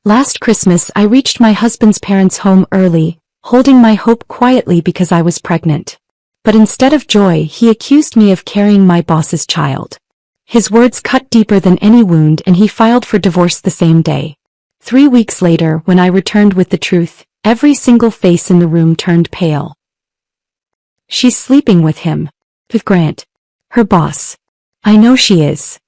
Last Christmas I reached my husband's parents' home early, holding my hope quietly because I was pregnant. But instead of joy, he accused me of carrying my boss's child. His words cut deeper than any wound, and he filed for divorce the same day. 3 weeks later, when I returned with the truth, every single face in the room turned pale. She's sleeping with him. With Grant. Her boss. I know she is.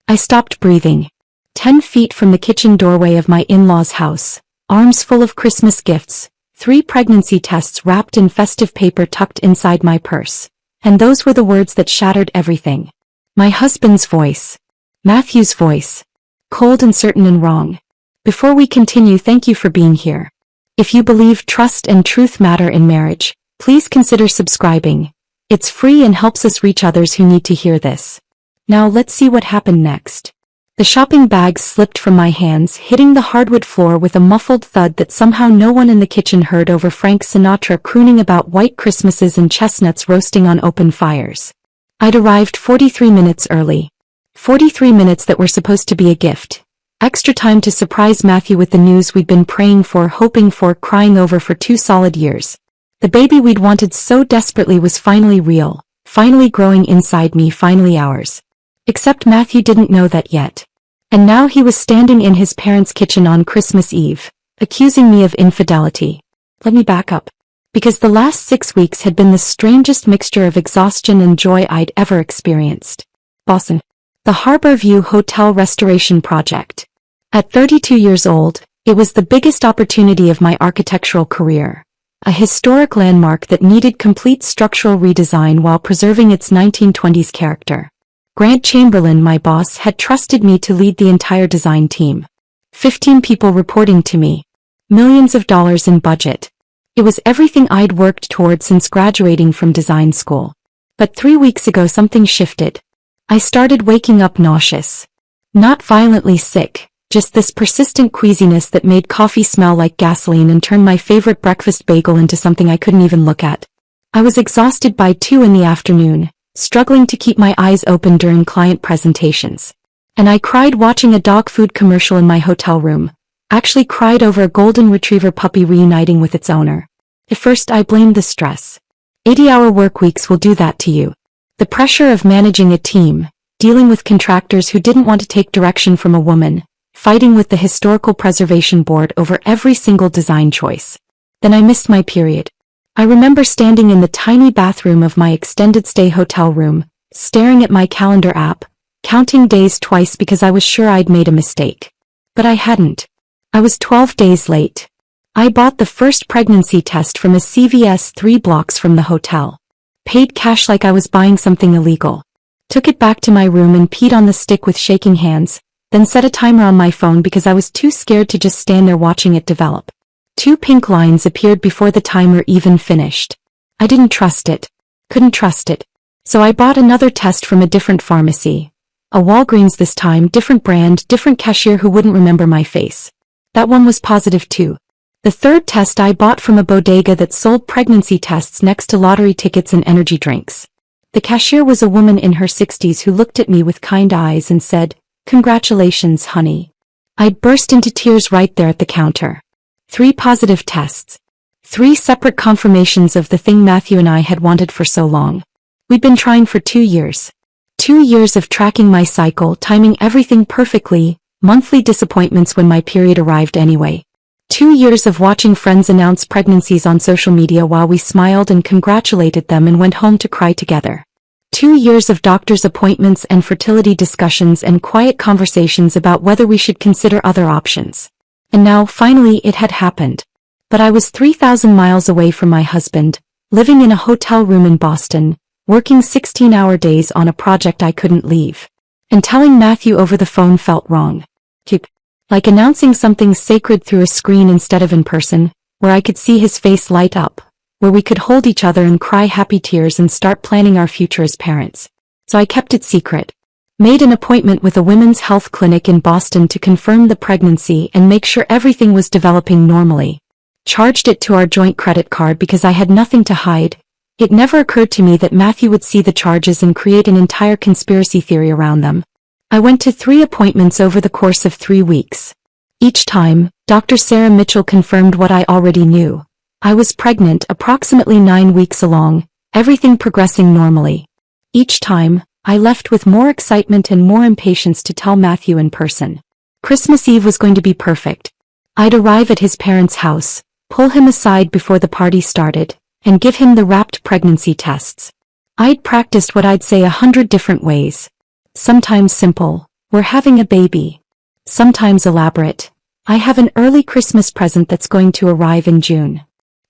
I stopped breathing. 10 feet from the kitchen doorway of my in-laws' house, arms full of Christmas gifts, 3 pregnancy tests wrapped in festive paper tucked inside my purse. And those were the words that shattered everything. My husband's voice. Matthew's voice. Cold and certain and wrong. Before we continue, thank you for being here. If you believe trust and truth matter in marriage, please consider subscribing. It's free and helps us reach others who need to hear this. Now let's see what happened next. The shopping bags slipped from my hands, hitting the hardwood floor with a muffled thud that somehow no one in the kitchen heard over Frank Sinatra crooning about white Christmases and chestnuts roasting on open fires. I'd arrived 43 minutes early. 43 minutes that were supposed to be a gift. Extra time to surprise Matthew with the news we'd been praying for, hoping for, crying over for 2 solid years. The baby we'd wanted so desperately was finally real, finally growing inside me, finally ours. Except Matthew didn't know that yet. And now he was standing in his parents' kitchen on Christmas Eve, accusing me of infidelity. Let me back up. Because the last 6 weeks had been the strangest mixture of exhaustion and joy I'd ever experienced. Boston. The Harbor View Hotel Restoration Project. At 32 years old, it was the biggest opportunity of my architectural career. A historic landmark that needed complete structural redesign while preserving its 1920s character. Grant Chamberlain, my boss, had trusted me to lead the entire design team. 15 people reporting to me. Millions of dollars in budget. It was everything I'd worked toward since graduating from design school. But 3 weeks ago something shifted. I started waking up nauseous. Not violently sick, just this persistent queasiness that made coffee smell like gasoline and turned my favorite breakfast bagel into something I couldn't even look at. I was exhausted by 2 in the afternoon, struggling to keep my eyes open during client presentations. And I cried watching a dog food commercial in my hotel room. Actually cried over a golden retriever puppy reuniting with its owner. At first I blamed the stress. 80-hour work weeks will do that to you. The pressure of managing a team, dealing with contractors who didn't want to take direction from a woman, fighting with the Historical Preservation Board over every single design choice. Then I missed my period. I remember standing in the tiny bathroom of my extended stay hotel room, staring at my calendar app, counting days twice because I was sure I'd made a mistake. But I hadn't. I was 12 days late. I bought the first pregnancy test from a CVS 3 blocks from the hotel. Paid cash like I was buying something illegal. Took it back to my room and peed on the stick with shaking hands, then set a timer on my phone because I was too scared to just stand there watching it develop. 2 pink lines appeared before the timer even finished. I didn't trust it. Couldn't trust it. So I bought another test from a different pharmacy. A Walgreens this time, different brand, different cashier who wouldn't remember my face. That one was positive too. The third test I bought from a bodega that sold pregnancy tests next to lottery tickets and energy drinks. The cashier was a woman in her 60s who looked at me with kind eyes and said, "Congratulations, honey." I burst into tears right there at the counter. 3 positive tests. 3 separate confirmations of the thing Matthew and I had wanted for so long. We'd been trying for 2 years. 2 years of tracking my cycle, timing everything perfectly, monthly disappointments when my period arrived anyway. 2 years of watching friends announce pregnancies on social media while we smiled and congratulated them and went home to cry together. 2 years of doctor's appointments and fertility discussions and quiet conversations about whether we should consider other options. And now, finally, it had happened. But I was 3,000 miles away from my husband, living in a hotel room in Boston, working 16-hour days on a project I couldn't leave. And telling Matthew over the phone felt wrong. Like announcing something sacred through a screen instead of in person, where I could see his face light up, where we could hold each other and cry happy tears and start planning our future as parents. So I kept it secret. Made an appointment with a women's health clinic in Boston to confirm the pregnancy and make sure everything was developing normally. Charged it to our joint credit card because I had nothing to hide. It never occurred to me that Matthew would see the charges and create an entire conspiracy theory around them. I went to 3 appointments over the course of 3 weeks. Each time, Dr. Sarah Mitchell confirmed what I already knew. I was pregnant, approximately 9 weeks along, everything progressing normally. Each time, I left with more excitement and more impatience to tell Matthew in person. Christmas Eve was going to be perfect. I'd arrive at his parents' house, pull him aside before the party started, and give him the wrapped pregnancy tests. I'd practiced what I'd say 100 different ways. Sometimes simple, "We're having a baby." Sometimes elaborate, "I have an early Christmas present that's going to arrive in June."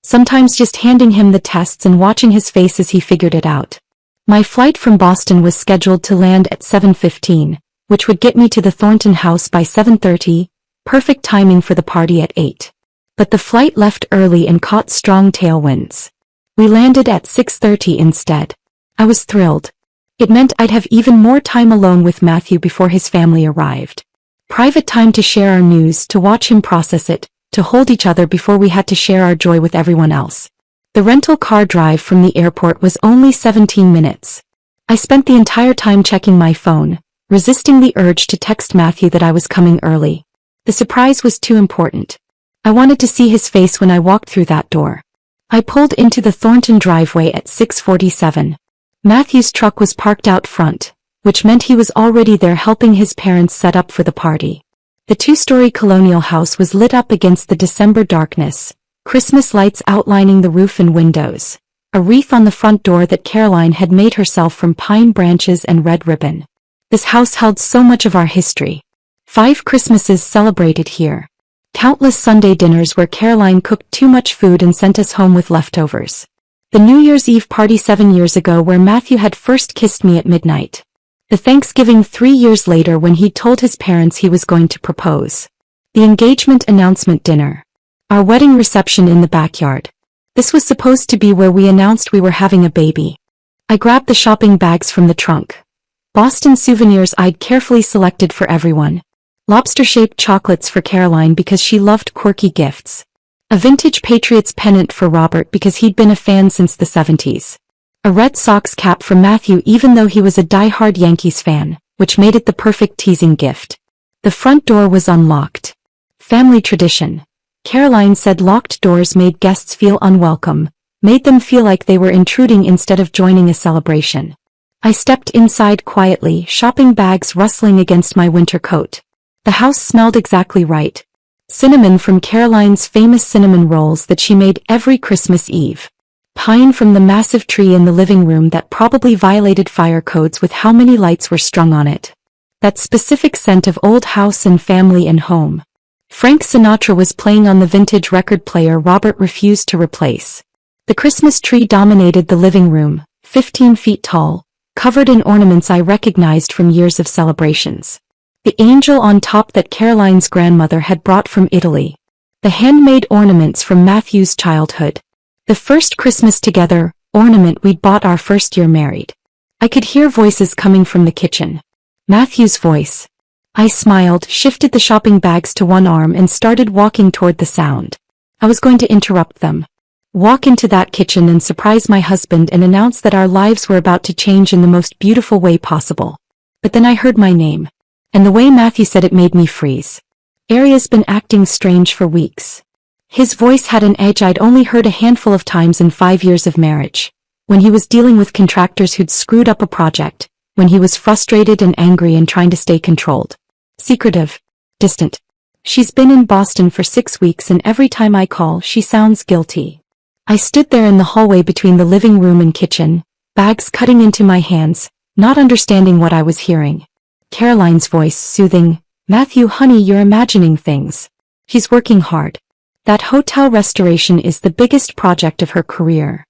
Sometimes just handing him the tests and watching his face as he figured it out. My flight from Boston was scheduled to land at 7:15, which would get me to the Thornton house by 7:30, perfect timing for the party at 8. But the flight left early and caught strong tailwinds. We landed at 6:30 instead. I was thrilled. It meant I'd have even more time alone with Matthew before his family arrived. Private time to share our news, to watch him process it, to hold each other before we had to share our joy with everyone else. The rental car drive from the airport was only 17 minutes. I spent the entire time checking my phone, resisting the urge to text Matthew that I was coming early. The surprise was too important. I wanted to see his face when I walked through that door. I pulled into the Thornton driveway at 6:47. Matthew's truck was parked out front, which meant he was already there helping his parents set up for the party. The 2-story colonial house was lit up against the December darkness, Christmas lights outlining the roof and windows, a wreath on the front door that Caroline had made herself from pine branches and red ribbon. This house held so much of our history. 5 Christmases celebrated here. Countless Sunday dinners where Caroline cooked too much food and sent us home with leftovers. The New Year's Eve party 7 years ago where Matthew had first kissed me at midnight. The Thanksgiving 3 years later when he told his parents he was going to propose. The engagement announcement dinner. Our wedding reception in the backyard. This was supposed to be where we announced we were having a baby. I grabbed the shopping bags from the trunk. Boston souvenirs I'd carefully selected for everyone. Lobster-shaped chocolates for Caroline because she loved quirky gifts. A vintage Patriots pennant for Robert because he'd been a fan since the 70s. A Red Sox cap for Matthew even though he was a die-hard Yankees fan, which made it the perfect teasing gift. The front door was unlocked. Family tradition. Caroline said locked doors made guests feel unwelcome, made them feel like they were intruding instead of joining a celebration. I stepped inside quietly, shopping bags rustling against my winter coat. The house smelled exactly right. Cinnamon from Caroline's famous cinnamon rolls that she made every Christmas Eve. Pine from the massive tree in the living room that probably violated fire codes with how many lights were strung on it. That specific scent of old house and family and home. Frank Sinatra was playing on the vintage record player Robert refused to replace. The Christmas tree dominated the living room, 15 feet tall, covered in ornaments I recognized from years of celebrations. The angel on top that Caroline's grandmother had brought from Italy. The handmade ornaments from Matthew's childhood. The first Christmas together ornament we'd bought our first year married. I could hear voices coming from the kitchen. Matthew's voice. I smiled, shifted the shopping bags to one arm and started walking toward the sound. I was going to interrupt them. Walk into that kitchen and surprise my husband and announce that our lives were about to change in the most beautiful way possible. But then I heard my name. And the way Matthew said it made me freeze. Aria's been acting strange for weeks. His voice had an edge I'd only heard a handful of times in 5 years of marriage. When he was dealing with contractors who'd screwed up a project. When he was frustrated and angry and trying to stay controlled. Secretive. Distant. She's been in Boston for 6 weeks and every time I call she sounds guilty. I stood there in the hallway between the living room and kitchen, bags cutting into my hands, not understanding what I was hearing. Caroline's voice soothing, "Matthew honey, you're imagining things. He's working hard. That hotel restoration is the biggest project of her career.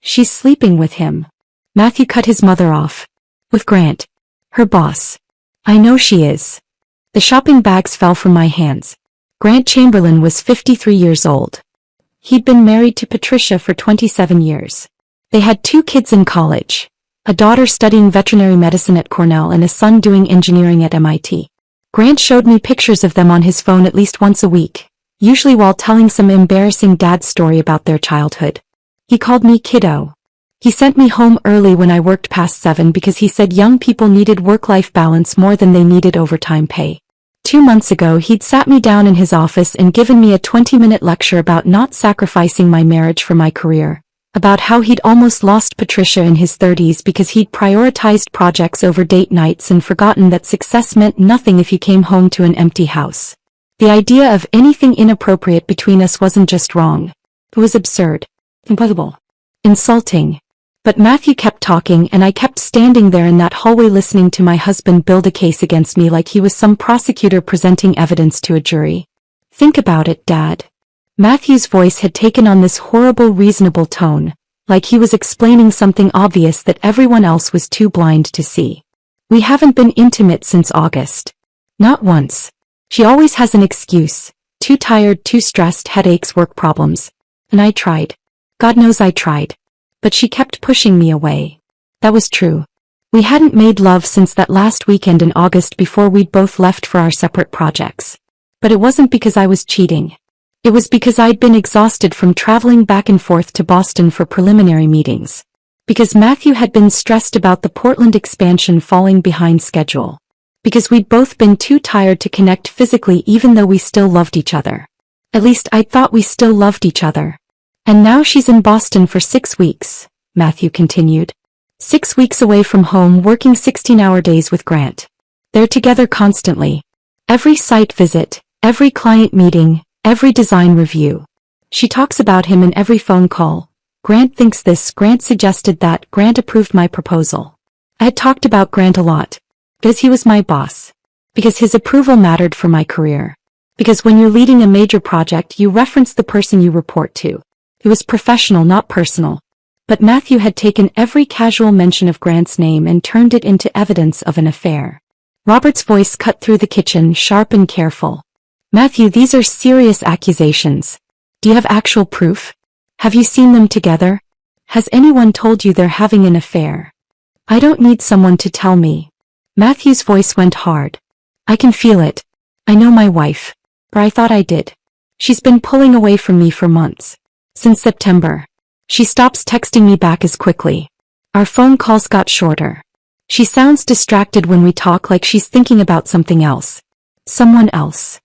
She's sleeping with him." Matthew cut his mother off. "With Grant. Her boss. I know she is." The shopping bags fell from my hands. Grant Chamberlain was 53 years old. He'd been married to Patricia for 27 years. They had 2 kids in college. A daughter studying veterinary medicine at Cornell and a son doing engineering at MIT. Grant showed me pictures of them on his phone at least once a week, usually while telling some embarrassing dad story about their childhood. He called me kiddo. He sent me home early when I worked past 7 because he said young people needed work-life balance more than they needed overtime pay. 2 months ago he'd sat me down in his office and given me a 20-minute lecture about not sacrificing my marriage for my career, about how he'd almost lost Patricia in his 30s because he'd prioritized projects over date nights and forgotten that success meant nothing if you came home to an empty house. The idea of anything inappropriate between us wasn't just wrong. It was absurd. Impossible. Insulting. But Matthew kept talking and I kept standing there in that hallway listening to my husband build a case against me like he was some prosecutor presenting evidence to a jury. Think about it, Dad. Matthew's voice had taken on this horrible reasonable tone, like he was explaining something obvious that everyone else was too blind to see. We haven't been intimate since August. Not once. She always has an excuse. Too tired, too stressed, headaches, work problems. And I tried. God knows I tried. But she kept pushing me away. That was true. We hadn't made love since that last weekend in August before we'd both left for our separate projects. But it wasn't because I was cheating. It was because I'd been exhausted from traveling back and forth to Boston for preliminary meetings. Because Matthew had been stressed about the Portland expansion falling behind schedule. Because we'd both been too tired to connect physically even though we still loved each other. At least I thought we still loved each other. And now she's in Boston for 6 weeks, Matthew continued. 6 weeks away from home working 16-hour days with Grant. They're together constantly. Every site visit, every client meeting, every design review. She talks about him in every phone call. Grant thinks this, Grant suggested that, Grant approved my proposal. I had talked about Grant a lot. Because he was my boss. Because his approval mattered for my career. Because when you're leading a major project you reference the person you report to. It was professional, not personal. But Matthew had taken every casual mention of Grant's name and turned it into evidence of an affair. Robert's voice cut through the kitchen, sharp and careful. Matthew, these are serious accusations. Do you have actual proof? Have you seen them together? Has anyone told you they're having an affair? I don't need someone to tell me. Matthew's voice went hard. I can feel it. I know my wife. Or I thought I did. She's been pulling away from me for months. Since September. She stops texting me back as quickly. Our phone calls got shorter. She sounds distracted when we talk, like she's thinking about something else. Someone else.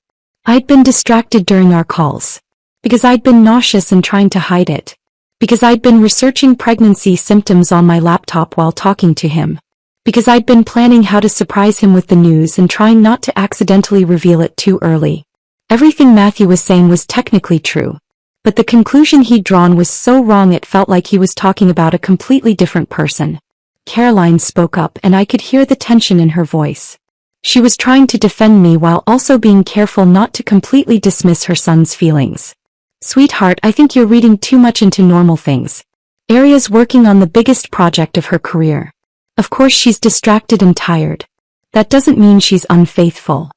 I'd been distracted during our calls. Because I'd been nauseous and trying to hide it. Because I'd been researching pregnancy symptoms on my laptop while talking to him. Because I'd been planning how to surprise him with the news and trying not to accidentally reveal it too early. Everything Matthew was saying was technically true. But the conclusion he'd drawn was so wrong it felt like he was talking about a completely different person. Caroline spoke up and I could hear the tension in her voice. She was trying to defend me while also being careful not to completely dismiss her son's feelings. Sweetheart, I think you're reading too much into normal things. Aria's working on the biggest project of her career. Of course she's distracted and tired. That doesn't mean she's unfaithful.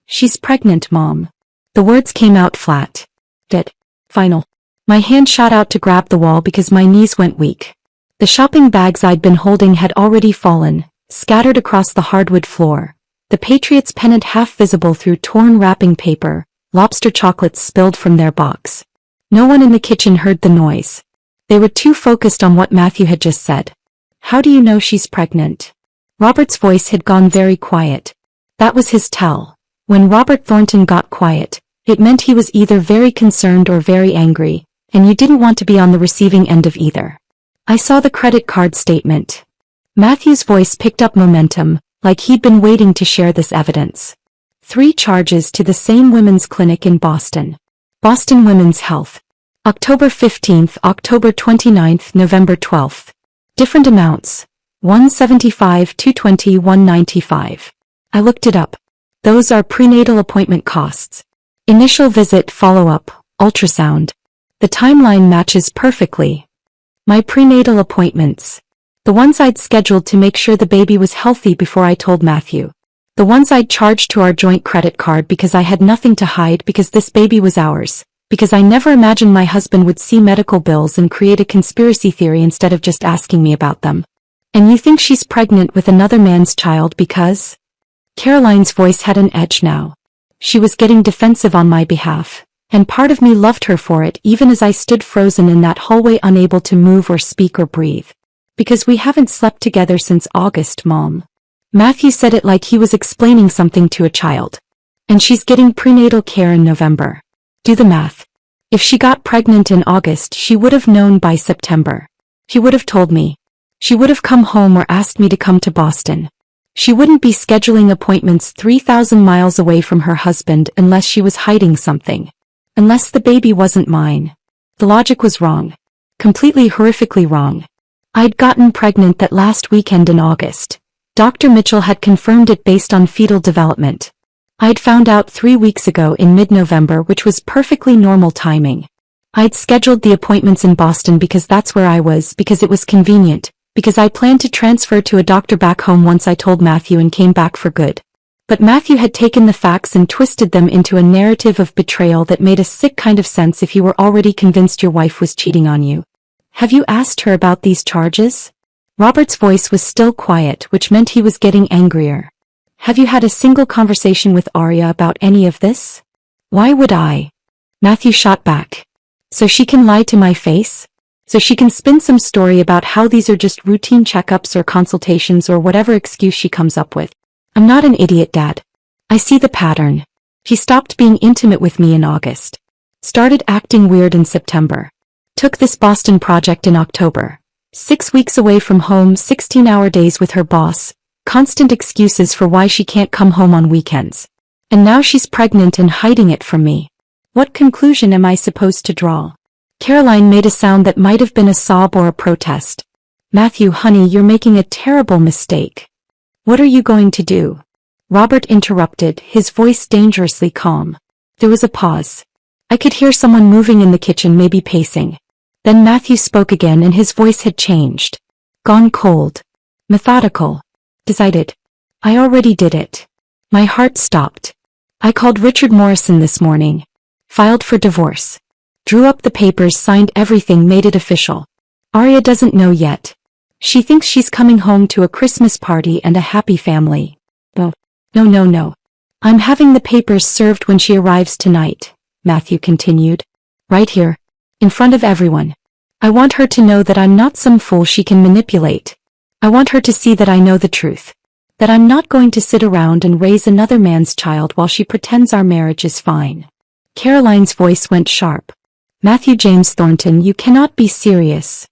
She's pregnant, Mom. The words came out flat. Dead. Final. My hand shot out to grab the wall because my knees went weak. The shopping bags I'd been holding had already fallen, scattered across the hardwood floor. The Patriots pennant half visible through torn wrapping paper, lobster chocolates spilled from their box. No one in the kitchen heard the noise. They were too focused on what Matthew had just said. How do you know she's pregnant? Robert's voice had gone very quiet. That was his tell. When Robert Thornton got quiet, it meant he was either very concerned or very angry, and you didn't want to be on the receiving end of either. I saw the credit card statement. Matthew's voice picked up momentum, like he'd been waiting to share this evidence. 3 charges to the same women's clinic in Boston. Boston Women's Health. October 15th, October 29th, November 12th. Different amounts. $175, $220, $195. I looked it up. Those are prenatal appointment costs. Initial visit, follow-up, ultrasound. The timeline matches perfectly. My prenatal appointments. The ones I'd scheduled to make sure the baby was healthy before I told Matthew. The ones I'd charged to our joint credit card because I had nothing to hide, because this baby was ours. Because I never imagined my husband would see medical bills and create a conspiracy theory instead of just asking me about them. And you think she's pregnant with another man's child because? Caroline's voice had an edge now. She was getting defensive on my behalf, and part of me loved her for it even as I stood frozen in that hallway unable to move or speak or breathe. Because we haven't slept together since August, Mom. Matthew said it like he was explaining something to a child. And she's getting prenatal care in November. Do the math. If she got pregnant in August, she would have known by September. She would have told me. She would have come home or asked me to come to Boston. She wouldn't be scheduling appointments 3,000 miles away from her husband unless she was hiding something. Unless the baby wasn't mine. The logic was wrong. Completely horrifically wrong. I'd gotten pregnant that last weekend in August. Dr. Mitchell had confirmed it based on fetal development. I'd found out 3 weeks ago in mid-November, which was perfectly normal timing. I'd scheduled the appointments in Boston because that's where I was, because it was convenient, because I planned to transfer to a doctor back home once I told Matthew and came back for good. But Matthew had taken the facts and twisted them into a narrative of betrayal that made a sick kind of sense if you were already convinced your wife was cheating on you. Have you asked her about these charges? Robert's voice was still quiet, which meant he was getting angrier. Have you had a single conversation with Arya about any of this? Why would I? Matthew shot back. So she can lie to my face? So she can spin some story about how these are just routine checkups or consultations or whatever excuse she comes up with. I'm not an idiot, Dad. I see the pattern. She stopped being intimate with me in August. Started acting weird in September. Took this Boston project in October. 6 weeks away from home, 16-hour days with her boss. Constant excuses for why she can't come home on weekends. And now she's pregnant and hiding it from me. What conclusion am I supposed to draw? Caroline made a sound that might have been a sob or a protest. Matthew, honey, you're making a terrible mistake. What are you going to do? Robert interrupted, his voice dangerously calm. There was a pause. I could hear someone moving in the kitchen, maybe pacing. Then Matthew spoke again and his voice had changed. Gone cold. Methodical. Decided. I already did it. My heart stopped. I called Richard Morrison this morning. Filed for divorce. Drew up the papers, signed everything, made it official. Arya doesn't know yet. She thinks she's coming home to a Christmas party and a happy family. Oh, no. I'm having the papers served when she arrives tonight, Matthew continued. Right here. In front of everyone. I want her to know that I'm not some fool she can manipulate. I want her to see that I know the truth. That I'm not going to sit around and raise another man's child while she pretends our marriage is fine. Caroline's voice went sharp. Matthew James Thornton, you cannot be serious.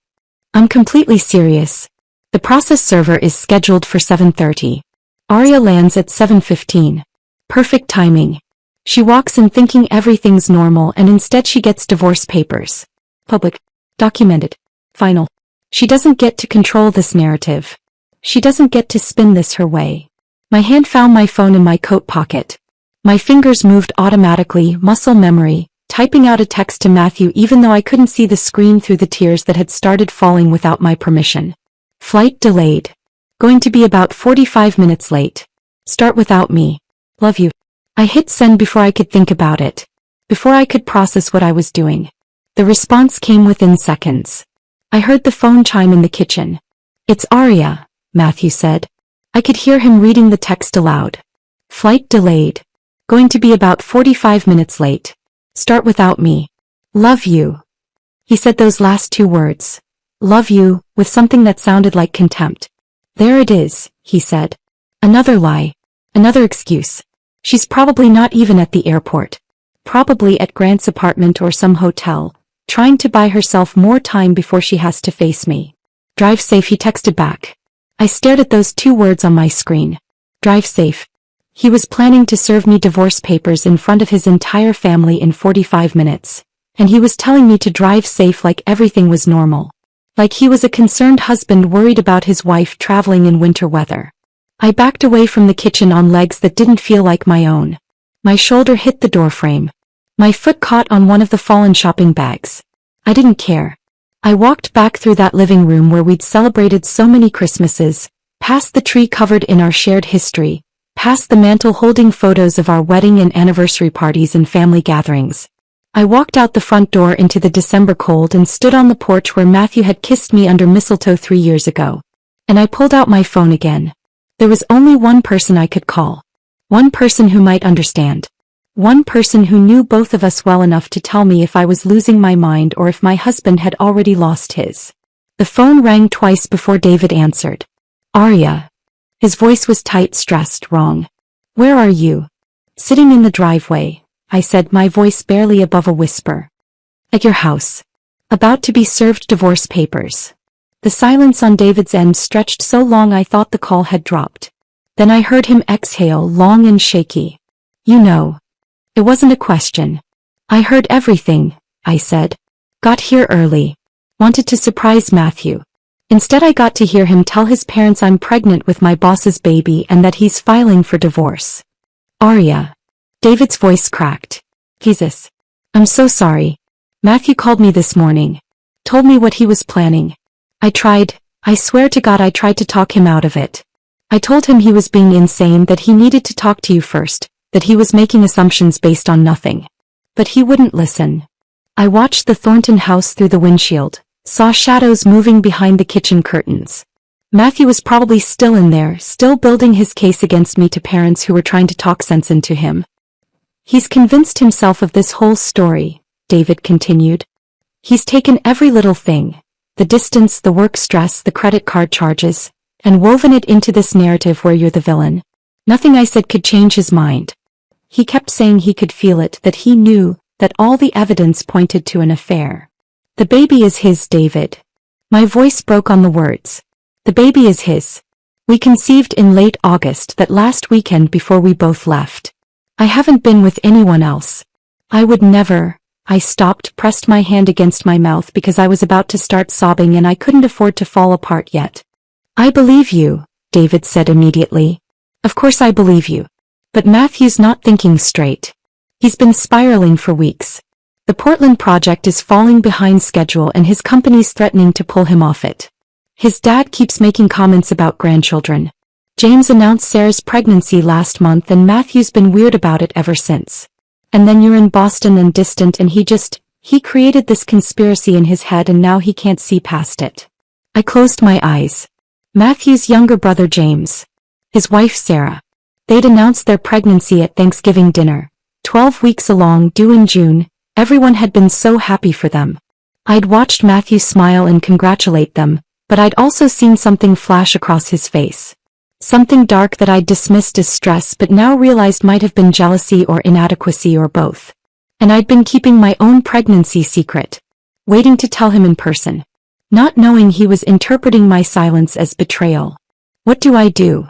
I'm completely serious. The process server is scheduled for 7:30. Arya lands at 7:15. Perfect timing. She walks in thinking everything's normal and instead she gets divorce papers. Public. Documented. Final. She doesn't get to control this narrative. She doesn't get to spin this her way. My hand found my phone in my coat pocket. My fingers moved automatically, muscle memory, typing out a text to Matthew even though I couldn't see the screen through the tears that had started falling without my permission. Flight delayed. Going to be about 45 minutes late. Start without me. Love you. I hit send before I could think about it. Before I could process what I was doing. The response came within seconds. I heard the phone chime in the kitchen. It's Arya, Matthew said. I could hear him reading the text aloud. Flight delayed. Going to be about 45 minutes late. Start without me. Love you. He said those last 2 words. Love you, with something that sounded like contempt. There it is, he said. Another lie. Another excuse. She's probably not even at the airport. Probably at Grant's apartment or some hotel, trying to buy herself more time before she has to face me. Drive safe, he texted back. I stared at those 2 words on my screen. Drive safe. He was planning to serve me divorce papers in front of his entire family in 45 minutes. And he was telling me to drive safe like everything was normal. Like he was a concerned husband worried about his wife traveling in winter weather. I backed away from the kitchen on legs that didn't feel like my own. My shoulder hit the doorframe. My foot caught on one of the fallen shopping bags. I didn't care. I walked back through that living room where we'd celebrated so many Christmases, past the tree covered in our shared history, past the mantle holding photos of our wedding and anniversary parties and family gatherings. I walked out the front door into the December cold and stood on the porch where Matthew had kissed me under mistletoe 3 years ago. And I pulled out my phone again. There was only one person I could call. One person who might understand. One person who knew both of us well enough to tell me if I was losing my mind or if my husband had already lost his. The phone rang twice before David answered. Arya. His voice was tight, stressed, wrong. Where are you? Sitting in the driveway, I said, my voice barely above a whisper. At your house. About to be served divorce papers. The silence on David's end stretched so long I thought the call had dropped. Then I heard him exhale, long and shaky. You know. It wasn't a question. I heard everything, I said. Got here early. Wanted to surprise Matthew. Instead I got to hear him tell his parents I'm pregnant with my boss's baby and that he's filing for divorce. Arya. David's voice cracked. Jesus. I'm so sorry. Matthew called me this morning. Told me what he was planning. I swear to God I tried to talk him out of it. I told him he was being insane, that he needed to talk to you first, that he was making assumptions based on nothing. But he wouldn't listen. I watched the Thornton house through the windshield, saw shadows moving behind the kitchen curtains. Matthew was probably still in there, still building his case against me to parents who were trying to talk sense into him. He's convinced himself of this whole story, David continued. He's taken every little thing, the distance, the work stress, the credit card charges, and woven it into this narrative where you're the villain. Nothing I said could change his mind. He kept saying he could feel it, that he knew, that all the evidence pointed to an affair. The baby is his, David. My voice broke on the words. The baby is his. We conceived in late August, that last weekend before we both left. I haven't been with anyone else. I would never. I stopped, pressed my hand against my mouth because I was about to start sobbing and I couldn't afford to fall apart yet. I believe you, David said immediately. Of course I believe you. But Matthew's not thinking straight. He's been spiraling for weeks. The Portland project is falling behind schedule and his company's threatening to pull him off it. His dad keeps making comments about grandchildren. James announced Sarah's pregnancy last month and Matthew's been weird about it ever since. And then you're in Boston and distant and he created this conspiracy in his head and now he can't see past it. I closed my eyes. Matthew's younger brother James. His wife Sarah. They'd announced their pregnancy at Thanksgiving dinner. 12 weeks along, due in June. Everyone had been so happy for them. I'd watched Matthew smile and congratulate them, but I'd also seen something flash across his face. Something dark that I'd dismissed as stress but now realized might have been jealousy or inadequacy or both. And I'd been keeping my own pregnancy secret. Waiting to tell him in person. Not knowing he was interpreting my silence as betrayal. What do I do?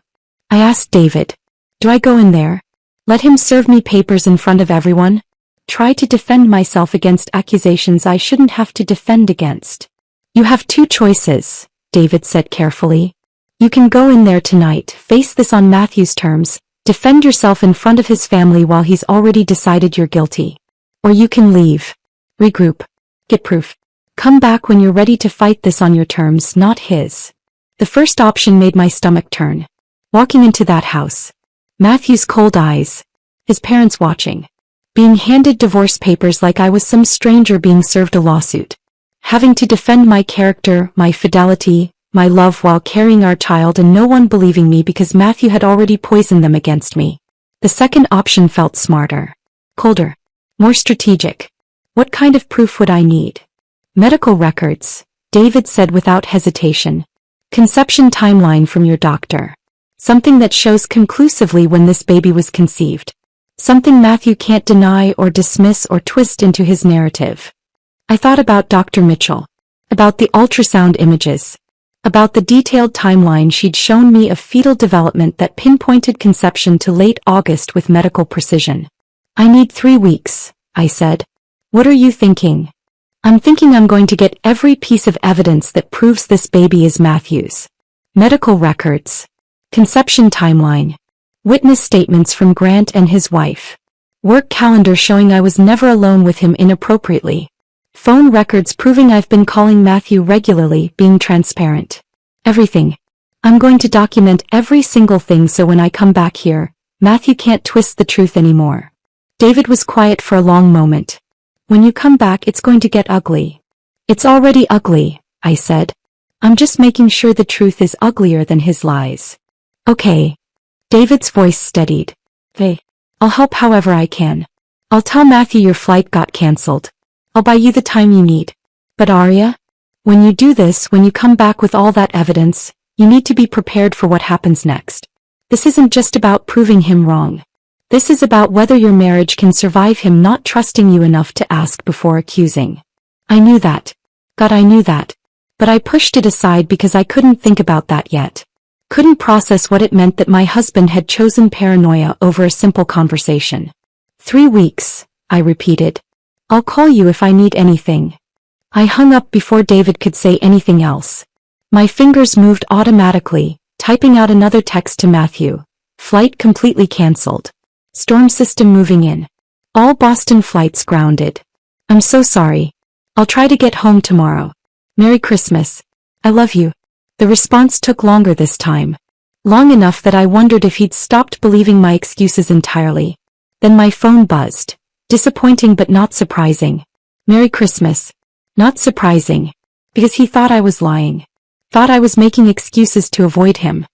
I asked David. Do I go in there? Let him serve me papers in front of everyone? Try to defend myself against accusations I shouldn't have to defend against? You have two choices, David said carefully. You can go in there tonight, face this on Matthew's terms, defend yourself in front of his family while he's already decided you're guilty. Or you can leave. Regroup. Get proof. Come back when you're ready to fight this on your terms, not his. The first option made my stomach turn. Walking into that house. Matthew's cold eyes. His parents watching. Being handed divorce papers like I was some stranger being served a lawsuit. Having to defend my character, my fidelity, my love while carrying our child and no one believing me because Matthew had already poisoned them against me. The second option felt smarter. Colder. More strategic. What kind of proof would I need? Medical records, David said without hesitation. Conception timeline from your doctor. Something that shows conclusively when this baby was conceived. Something Matthew can't deny or dismiss or twist into his narrative. I thought about Dr. Mitchell. About the ultrasound images. About the detailed timeline she'd shown me of fetal development that pinpointed conception to late August with medical precision. I need 3 weeks, I said. What are you thinking? I'm thinking I'm going to get every piece of evidence that proves this baby is Matthew's. Medical records. Conception timeline. Witness statements from Grant and his wife. Work calendar showing I was never alone with him inappropriately. Phone records proving I've been calling Matthew regularly, being transparent. Everything. I'm going to document every single thing so when I come back here, Matthew can't twist the truth anymore. David was quiet for a long moment. When you come back it's going to get ugly. It's already ugly, I said. I'm just making sure the truth is uglier than his lies. Okay. David's voice steadied. Hey. I'll help however I can. I'll tell Matthew your flight got cancelled. I'll buy you the time you need. But Arya? When you do this, when you come back with all that evidence, you need to be prepared for what happens next. This isn't just about proving him wrong. This is about whether your marriage can survive him not trusting you enough to ask before accusing. I knew that. God, I knew that. But I pushed it aside because I couldn't think about that yet. Couldn't process what it meant that my husband had chosen paranoia over a simple conversation. 3 weeks, I repeated. I'll call you if I need anything. I hung up before David could say anything else. My fingers moved automatically, typing out another text to Matthew. Flight completely cancelled. Storm system moving in. All Boston flights grounded. I'm so sorry. I'll try to get home tomorrow. Merry Christmas. I love you. The response took longer this time. Long enough that I wondered if he'd stopped believing my excuses entirely. Then my phone buzzed. Disappointing but not surprising. Merry Christmas. Not surprising. Because he thought I was lying. Thought I was making excuses to avoid him.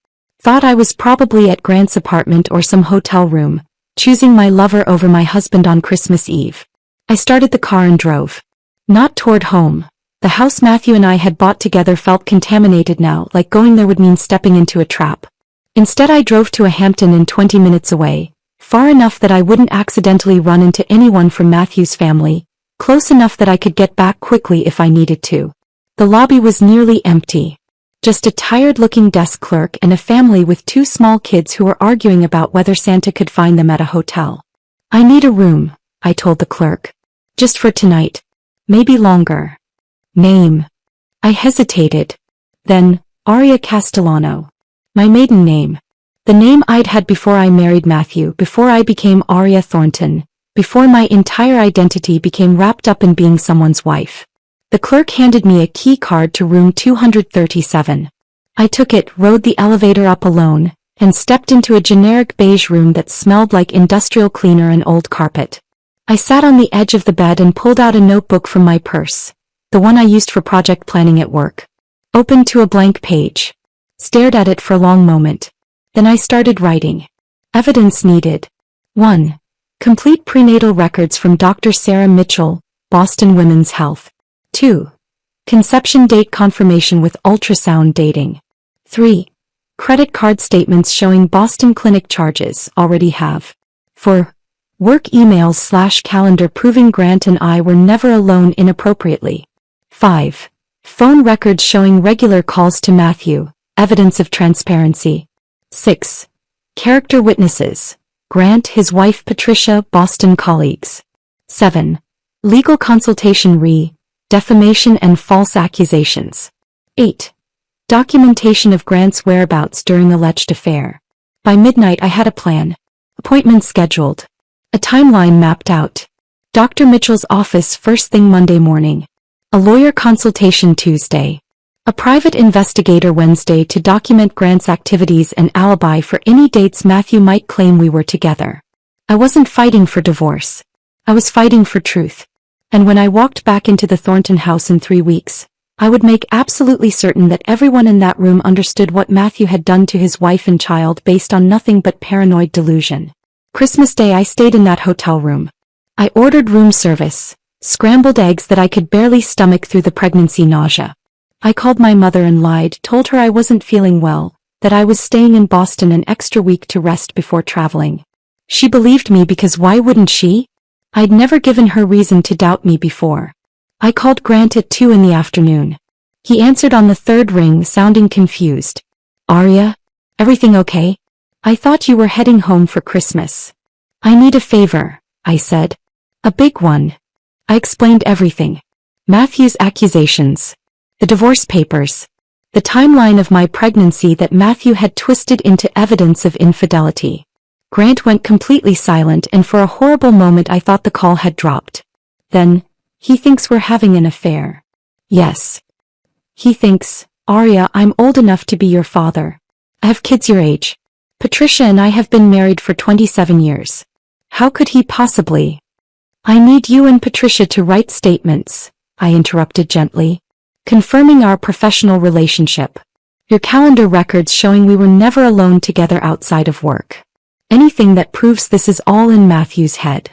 Thought I was probably at Grant's apartment or some hotel room, choosing my lover over my husband on Christmas Eve. I started the car and drove. Not toward home. The house Matthew and I had bought together felt contaminated now, like going there would mean stepping into a trap. Instead I drove to a Hampton Inn 20 minutes away, far enough that I wouldn't accidentally run into anyone from Matthew's family, close enough that I could get back quickly if I needed to. The lobby was nearly empty. Just a tired-looking desk clerk and a family with 2 small kids who were arguing about whether Santa could find them at a hotel. I need a room, I told the clerk. Just for tonight. Maybe longer. Name. I hesitated. Then, Aria Castellano. My maiden name. The name I'd had before I married Matthew, before I became Aria Thornton, before my entire identity became wrapped up in being someone's wife. The clerk handed me a key card to room 237. I took it, rode the elevator up alone, and stepped into a generic beige room that smelled like industrial cleaner and old carpet. I sat on the edge of the bed and pulled out a notebook from my purse, the one I used for project planning at work. Opened to a blank page. Stared at it for a long moment. Then I started writing. Evidence needed. 1. Complete prenatal records from Dr. Sarah Mitchell, Boston Women's Health. 2. Conception date confirmation with ultrasound dating. 3. Credit card statements showing Boston clinic charges, already have. 4. Work emails / calendar proving Grant and I were never alone inappropriately. 5. Phone records showing regular calls to Matthew, evidence of transparency. 6. Character witnesses, Grant, his wife Patricia, Boston colleagues. 7. Legal consultation defamation and false accusations. 8. Documentation of Grant's whereabouts during alleged affair. By midnight I had a plan. Appointment scheduled. A timeline mapped out. Dr. Mitchell's office first thing Monday morning. A lawyer consultation Tuesday. A private investigator Wednesday to document Grant's activities and alibi for any dates Matthew might claim we were together. I wasn't fighting for divorce. I was fighting for truth. And when I walked back into the Thornton house in 3 weeks, I would make absolutely certain that everyone in that room understood what Matthew had done to his wife and child based on nothing but paranoid delusion. Christmas Day I stayed in that hotel room. I ordered room service, scrambled eggs that I could barely stomach through the pregnancy nausea. I called my mother and lied, told her I wasn't feeling well, that I was staying in Boston an extra week to rest before traveling. She believed me because why wouldn't she? I'd never given her reason to doubt me before. I called Grant at 2 in the afternoon. He answered on the 3rd ring, sounding confused. Aria? Everything okay? I thought you were heading home for Christmas. I need a favor, I said. A big one. I explained everything. Matthew's accusations. The divorce papers. The timeline of my pregnancy that Matthew had twisted into evidence of infidelity. Grant went completely silent and for a horrible moment I thought the call had dropped. Then, he thinks we're having an affair. Yes. He thinks, Aria, I'm old enough to be your father. I have kids your age. Patricia and I have been married for 27 years. How could he possibly? I need you and Patricia to write statements, I interrupted gently, confirming our professional relationship. Your calendar records showing we were never alone together outside of work. Anything that proves this is all in Matthew's head.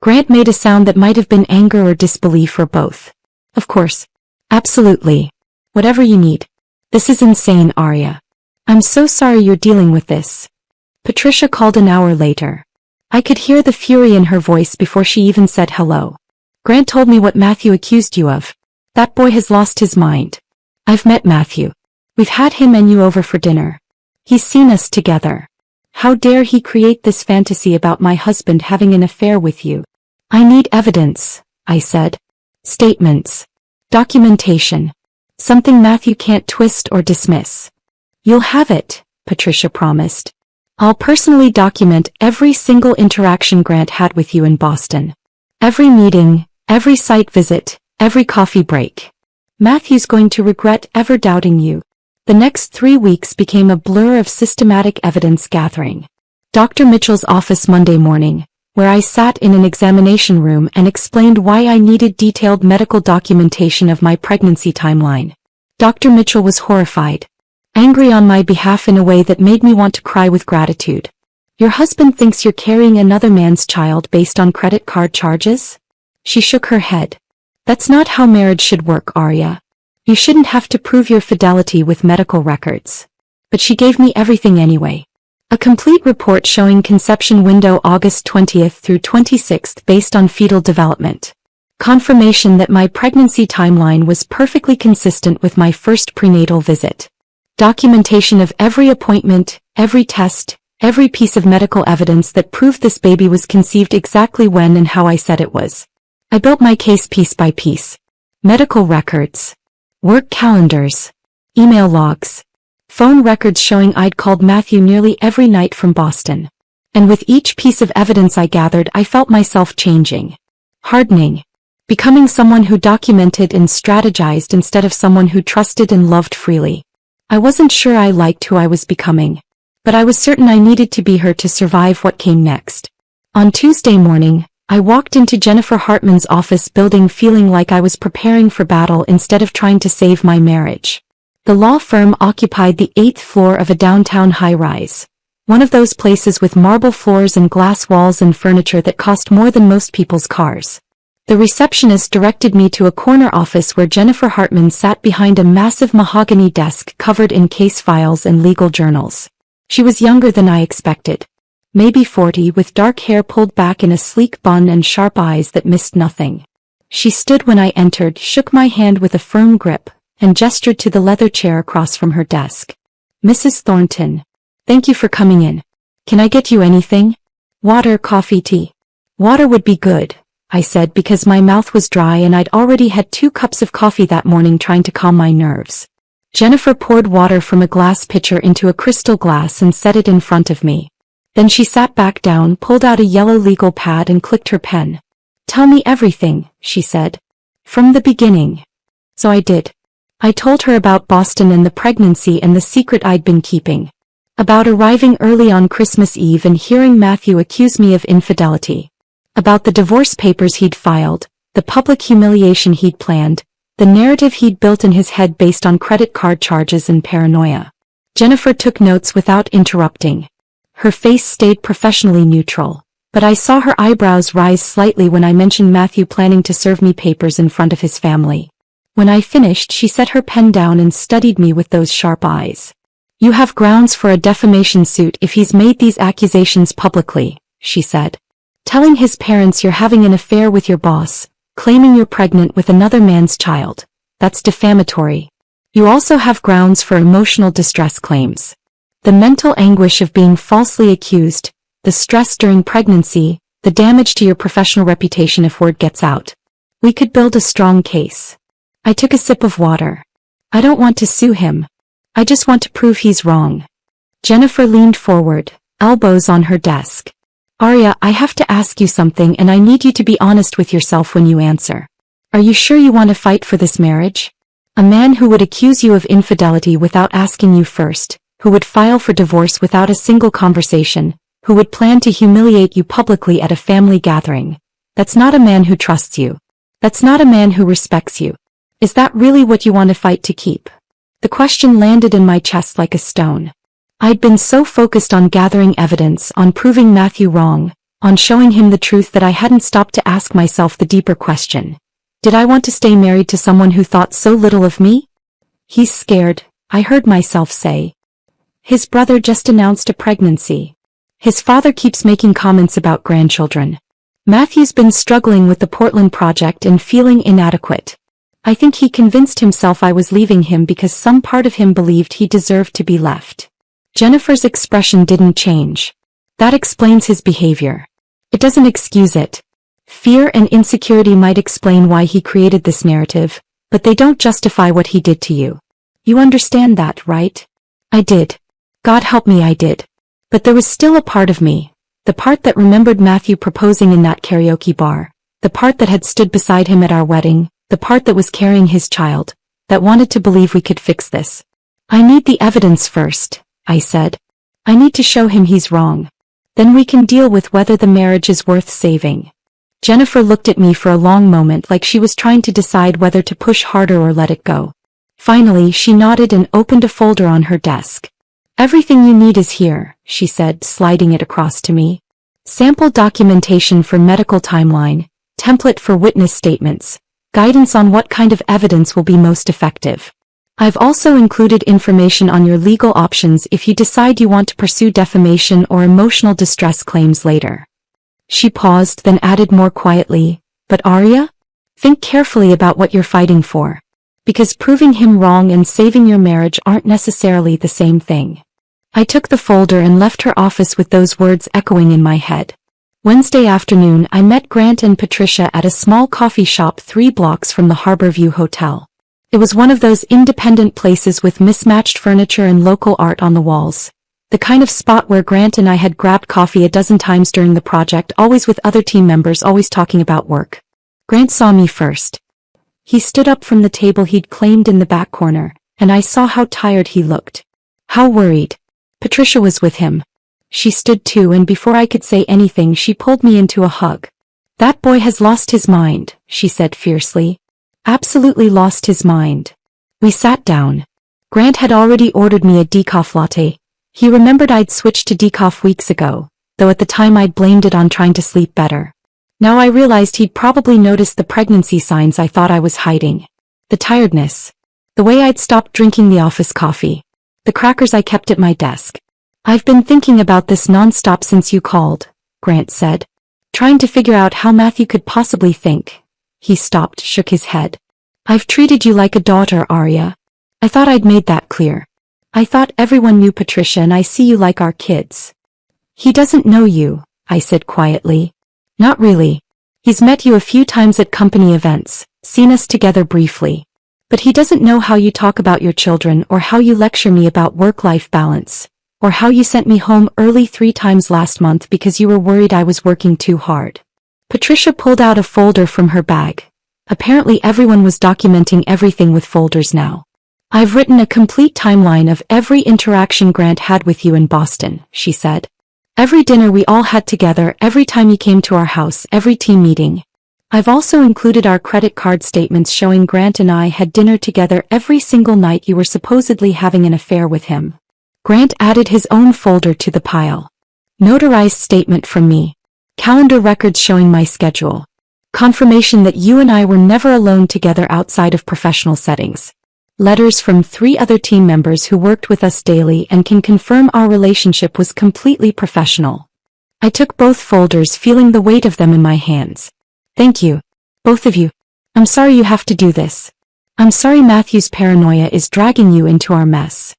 Grant made a sound that might have been anger or disbelief or both. Of course. Absolutely. Whatever you need. This is insane, Aria. I'm so sorry you're dealing with this. Patricia called an hour later. I could hear the fury in her voice before she even said hello. Grant told me what Matthew accused you of. That boy has lost his mind. I've met Matthew. We've had him and you over for dinner. He's seen us together. How dare he create this fantasy about my husband having an affair with you? I need evidence, I said. Statements. Documentation. Something Matthew can't twist or dismiss. You'll have it, Patricia promised. I'll personally document every single interaction Grant had with you in Boston. Every meeting, every site visit, every coffee break. Matthew's going to regret ever doubting you. The next 3 weeks became a blur of systematic evidence gathering. Dr. Mitchell's office Monday morning, where I sat in an examination room and explained why I needed detailed medical documentation of my pregnancy timeline. Dr. Mitchell was horrified. Angry on my behalf in a way that made me want to cry with gratitude. Your husband thinks you're carrying another man's child based on credit card charges? She shook her head. That's not how marriage should work, Arya. You shouldn't have to prove your fidelity with medical records. But she gave me everything anyway. A complete report showing conception window August 20th through 26th based on fetal development. Confirmation that my pregnancy timeline was perfectly consistent with my first prenatal visit. Documentation of every appointment, every test, every piece of medical evidence that proved this baby was conceived exactly when and how I said it was. I built my case piece by piece. Medical records. Work calendars. Email logs. Phone records showing I'd called Matthew nearly every night from Boston. And with each piece of evidence I gathered, I felt myself changing. Hardening. Becoming someone who documented and strategized instead of someone who trusted and loved freely. I wasn't sure I liked who I was becoming. But I was certain I needed to be her to survive what came next. On Tuesday morning, I walked into Jennifer Hartman's office building feeling like I was preparing for battle instead of trying to save my marriage. The law firm occupied the 8th floor of a downtown high-rise. One of those places with marble floors and glass walls and furniture that cost more than most people's cars. The receptionist directed me to a corner office where Jennifer Hartman sat behind a massive mahogany desk covered in case files and legal journals. She was younger than I expected. Maybe 40, with dark hair pulled back in a sleek bun and sharp eyes that missed nothing. She stood when I entered, shook my hand with a firm grip, and gestured to the leather chair across from her desk. Mrs. Thornton. Thank you for coming in. Can I get you anything? Water, coffee, tea. Water would be good, I said because my mouth was dry and I'd already had 2 cups of coffee that morning trying to calm my nerves. Jennifer poured water from a glass pitcher into a crystal glass and set it in front of me. Then she sat back down, pulled out a yellow legal pad and clicked her pen. Tell me everything, she said. From the beginning. So I did. I told her about Boston and the pregnancy and the secret I'd been keeping. About arriving early on Christmas Eve and hearing Matthew accuse me of infidelity. About the divorce papers he'd filed, the public humiliation he'd planned, the narrative he'd built in his head based on credit card charges and paranoia. Jennifer took notes without interrupting. Her face stayed professionally neutral, but I saw her eyebrows rise slightly when I mentioned Matthew planning to serve me papers in front of his family. When I finished, she set her pen down and studied me with those sharp eyes. You have grounds for a defamation suit if he's made these accusations publicly, she said. Telling his parents you're having an affair with your boss, claiming you're pregnant with another man's child. That's defamatory. You also have grounds for emotional distress claims. The mental anguish of being falsely accused, the stress during pregnancy, the damage to your professional reputation if word gets out. We could build a strong case. I took a sip of water. I don't want to sue him. I just want to prove he's wrong. Jennifer leaned forward, elbows on her desk. Arya, I have to ask you something and I need you to be honest with yourself when you answer. Are you sure you want to fight for this marriage? A man who would accuse you of infidelity without asking you first, who would file for divorce without a single conversation, who would plan to humiliate you publicly at a family gathering. That's not a man who trusts you. That's not a man who respects you. Is that really what you want to fight to keep? The question landed in my chest like a stone. I'd been so focused on gathering evidence, on proving Matthew wrong, on showing him the truth that I hadn't stopped to ask myself the deeper question. Did I want to stay married to someone who thought so little of me? He's scared, I heard myself say. His brother just announced a pregnancy. His father keeps making comments about grandchildren. Matthew's been struggling with the Portland project and feeling inadequate. I think he convinced himself I was leaving him because some part of him believed he deserved to be left. Jennifer's expression didn't change. That explains his behavior. It doesn't excuse it. Fear and insecurity might explain why he created this narrative, but they don't justify what he did to you. You understand that, right? I did. God help me, I did. But there was still a part of me, the part that remembered Matthew proposing in that karaoke bar, the part that had stood beside him at our wedding, the part that was carrying his child, that wanted to believe we could fix this. I need the evidence first, I said. I need to show him he's wrong. Then we can deal with whether the marriage is worth saving. Jennifer looked at me for a long moment like she was trying to decide whether to push harder or let it go. Finally, she nodded and opened a folder on her desk. Everything you need is here, she said, sliding it across to me. Sample documentation for medical timeline, template for witness statements, guidance on what kind of evidence will be most effective. I've also included information on your legal options if you decide you want to pursue defamation or emotional distress claims later. She paused, then added more quietly, but Arya? Think carefully about what you're fighting for. Because proving him wrong and saving your marriage aren't necessarily the same thing. I took the folder and left her office with those words echoing in my head. Wednesday afternoon, I met Grant and Patricia at a small coffee shop 3 blocks from the Harborview Hotel. It was one of those independent places with mismatched furniture and local art on the walls. The kind of spot where Grant and I had grabbed coffee a dozen times during the project, always with other team members, always talking about work. Grant saw me first. He stood up from the table he'd claimed in the back corner, and I saw how tired he looked. How worried. Patricia was with him. She stood too, and before I could say anything she pulled me into a hug. That boy has lost his mind, she said fiercely. Absolutely lost his mind. We sat down. Grant had already ordered me a decaf latte. He remembered I'd switched to decaf weeks ago, though at the time I'd blamed it on trying to sleep better. Now I realized he'd probably noticed the pregnancy signs I thought I was hiding. The tiredness. The way I'd stopped drinking the office coffee. The crackers I kept at my desk. I've been thinking about this nonstop since you called, Grant said. Trying to figure out how Matthew could possibly think. He stopped, shook his head. I've treated you like a daughter, Arya. I thought I'd made that clear. I thought everyone knew Patricia and I see you like our kids. He doesn't know you, I said quietly. Not really. He's met you a few times at company events, seen us together briefly. But he doesn't know how you talk about your children or how you lecture me about work-life balance, or how you sent me home early 3 times last month because you were worried I was working too hard. Patricia pulled out a folder from her bag. Apparently everyone was documenting everything with folders now. I've written a complete timeline of every interaction Grant had with you in Boston, she said. Every dinner we all had together, every time you came to our house, every team meeting. I've also included our credit card statements showing Grant and I had dinner together every single night you were supposedly having an affair with him. Grant added his own folder to the pile. Notarized statement from me. Calendar records showing my schedule. Confirmation that you and I were never alone together outside of professional settings. Letters from 3 other team members who worked with us daily and can confirm our relationship was completely professional. I took both folders, feeling the weight of them in my hands. Thank you. Both of you. I'm sorry you have to do this. I'm sorry Matthew's paranoia is dragging you into our mess.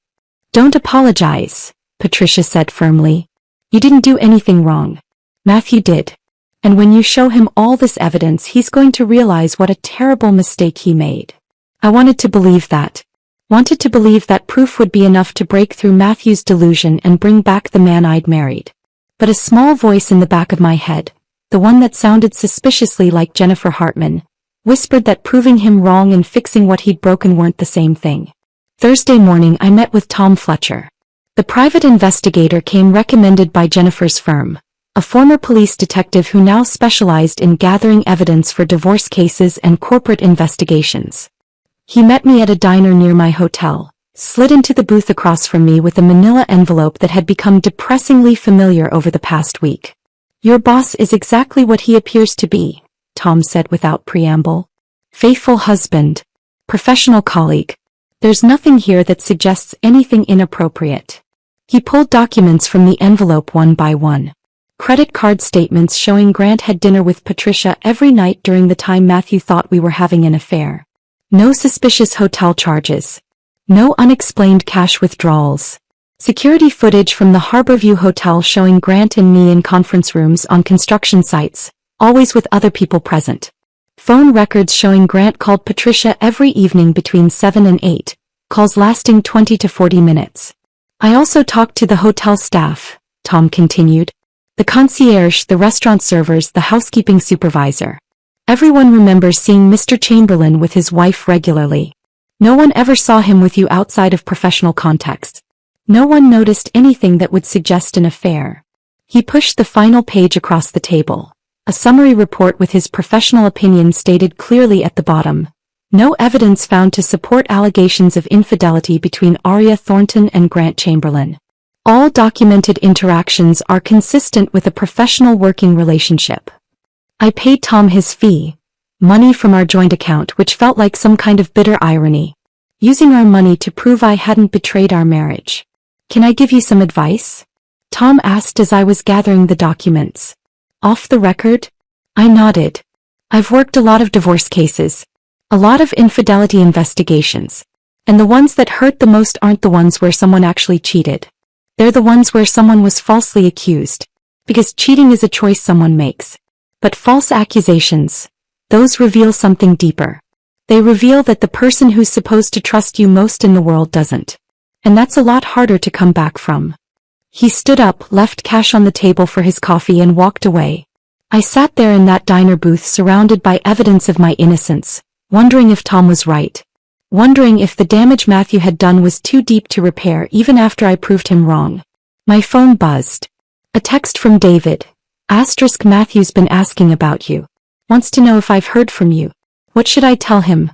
Don't apologize, Patricia said firmly. You didn't do anything wrong. Matthew did. And when you show him all this evidence, he's going to realize what a terrible mistake he made. I wanted to believe that. Wanted to believe that proof would be enough to break through Matthew's delusion and bring back the man I'd married. But a small voice in the back of my head, the one that sounded suspiciously like Jennifer Hartman, whispered that proving him wrong and fixing what he'd broken weren't the same thing. Thursday morning I met with Tom Fletcher. The private investigator came recommended by Jennifer's firm, a former police detective who now specialized in gathering evidence for divorce cases and corporate investigations. He met me at a diner near my hotel, slid into the booth across from me with a manila envelope that had become depressingly familiar over the past week. Your boss is exactly what he appears to be, Tom said without preamble. Faithful husband. Professional colleague. There's nothing here that suggests anything inappropriate. He pulled documents from the envelope one by one. Credit card statements showing Grant had dinner with Patricia every night during the time Matthew thought we were having an affair. No suspicious hotel charges. No unexplained cash withdrawals. Security footage from the Harborview Hotel showing Grant and me in conference rooms on construction sites, always with other people present. Phone records showing Grant called Patricia every evening between 7 and 8, calls lasting 20 to 40 minutes. I also talked to the hotel staff, Tom continued. The concierge, the restaurant servers, the housekeeping supervisor. Everyone remembers seeing Mr. Chamberlain with his wife regularly. No one ever saw him with you outside of professional context. No one noticed anything that would suggest an affair. He pushed the final page across the table. A summary report with his professional opinion stated clearly at the bottom. No evidence found to support allegations of infidelity between Aria Thornton and Grant Chamberlain. All documented interactions are consistent with a professional working relationship. I paid Tom his fee, money from our joint account, which felt like some kind of bitter irony. Using our money to prove I hadn't betrayed our marriage. Can I give you some advice? Tom asked as I was gathering the documents. Off the record? I nodded. I've worked a lot of divorce cases. A lot of infidelity investigations. And the ones that hurt the most aren't the ones where someone actually cheated. They're the ones where someone was falsely accused. Because cheating is a choice someone makes. But false accusations, those reveal something deeper. They reveal that the person who's supposed to trust you most in the world doesn't. And that's a lot harder to come back from. He stood up, left cash on the table for his coffee and walked away. I sat there in that diner booth surrounded by evidence of my innocence, wondering if Tom was right. Wondering if the damage Matthew had done was too deep to repair even after I proved him wrong. My phone buzzed. A text from David. Asterisk Matthew's been asking about you. Wants to know if I've heard from you. What should I tell him?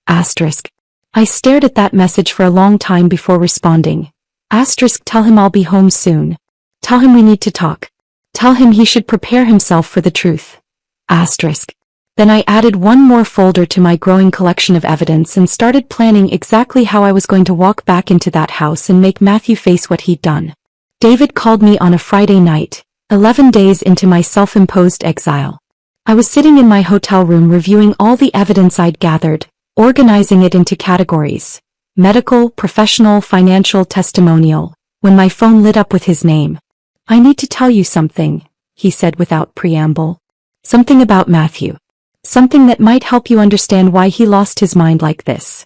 Asterisk. I stared at that message for a long time before responding. Asterisk tell him I'll be home soon. Tell him we need to talk. Tell him he should prepare himself for the truth. Asterisk. Then I added one more folder to my growing collection of evidence and started planning exactly how I was going to walk back into that house and make Matthew face what he'd done. David called me on a Friday night, 11 days into my self-imposed exile. I was sitting in my hotel room reviewing all the evidence I'd gathered, organizing it into categories. Medical, professional, financial, testimonial, when my phone lit up with his name. I need to tell you something, he said without preamble. Something about Matthew. Something that might help you understand why he lost his mind like this.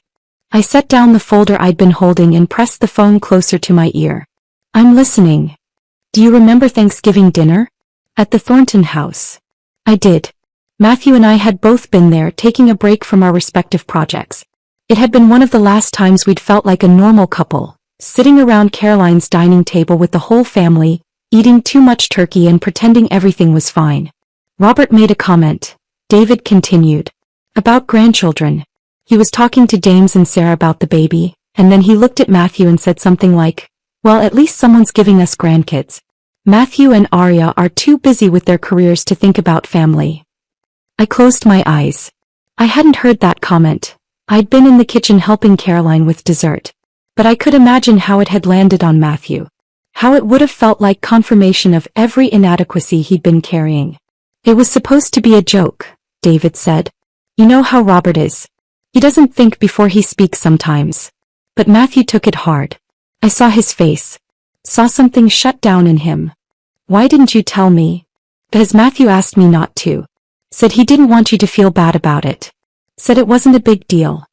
I set down the folder I'd been holding and pressed the phone closer to my ear. I'm listening. Do you remember Thanksgiving dinner? At the Thornton house. I did. Matthew and I had both been there taking a break from our respective projects. It had been one of the last times we'd felt like a normal couple, sitting around Caroline's dining table with the whole family, eating too much turkey and pretending everything was fine. Robert made a comment. David continued. About grandchildren. He was talking to James and Sarah about the baby, and then he looked at Matthew and said something like, well, at least someone's giving us grandkids. Matthew and Aria are too busy with their careers to think about family. I closed my eyes. I hadn't heard that comment. I'd been in the kitchen helping Caroline with dessert. But I could imagine how it had landed on Matthew. How it would have felt like confirmation of every inadequacy he'd been carrying. It was supposed to be a joke, David said. You know how Robert is. He doesn't think before he speaks sometimes. But Matthew took it hard. I saw his face. Saw something shut down in him. Why didn't you tell me? Because Matthew asked me not to. Said he didn't want you to feel bad about it. Said it wasn't a big deal.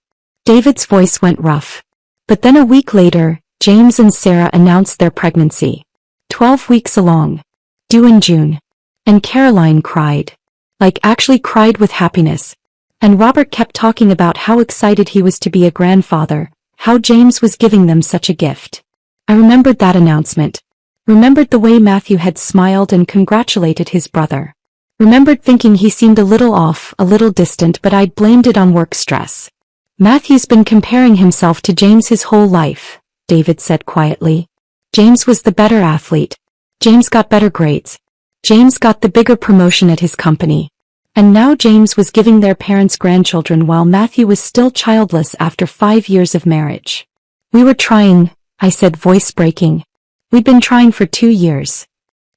David's voice went rough. But then a week later, James and Sarah announced their pregnancy. 12 weeks along. Due in June. And Caroline cried. Like actually cried with happiness. And Robert kept talking about how excited he was to be a grandfather, how James was giving them such a gift. I remembered that announcement. Remembered the way Matthew had smiled and congratulated his brother. Remembered thinking he seemed a little off, a little distant, but I'd blamed it on work stress. Matthew's been comparing himself to James his whole life, David said quietly. James was the better athlete. James got better grades. James got the bigger promotion at his company. And now James was giving their parents grandchildren while Matthew was still childless after 5 years of marriage. We were trying, I said, voice breaking. We'd been trying for 2 years.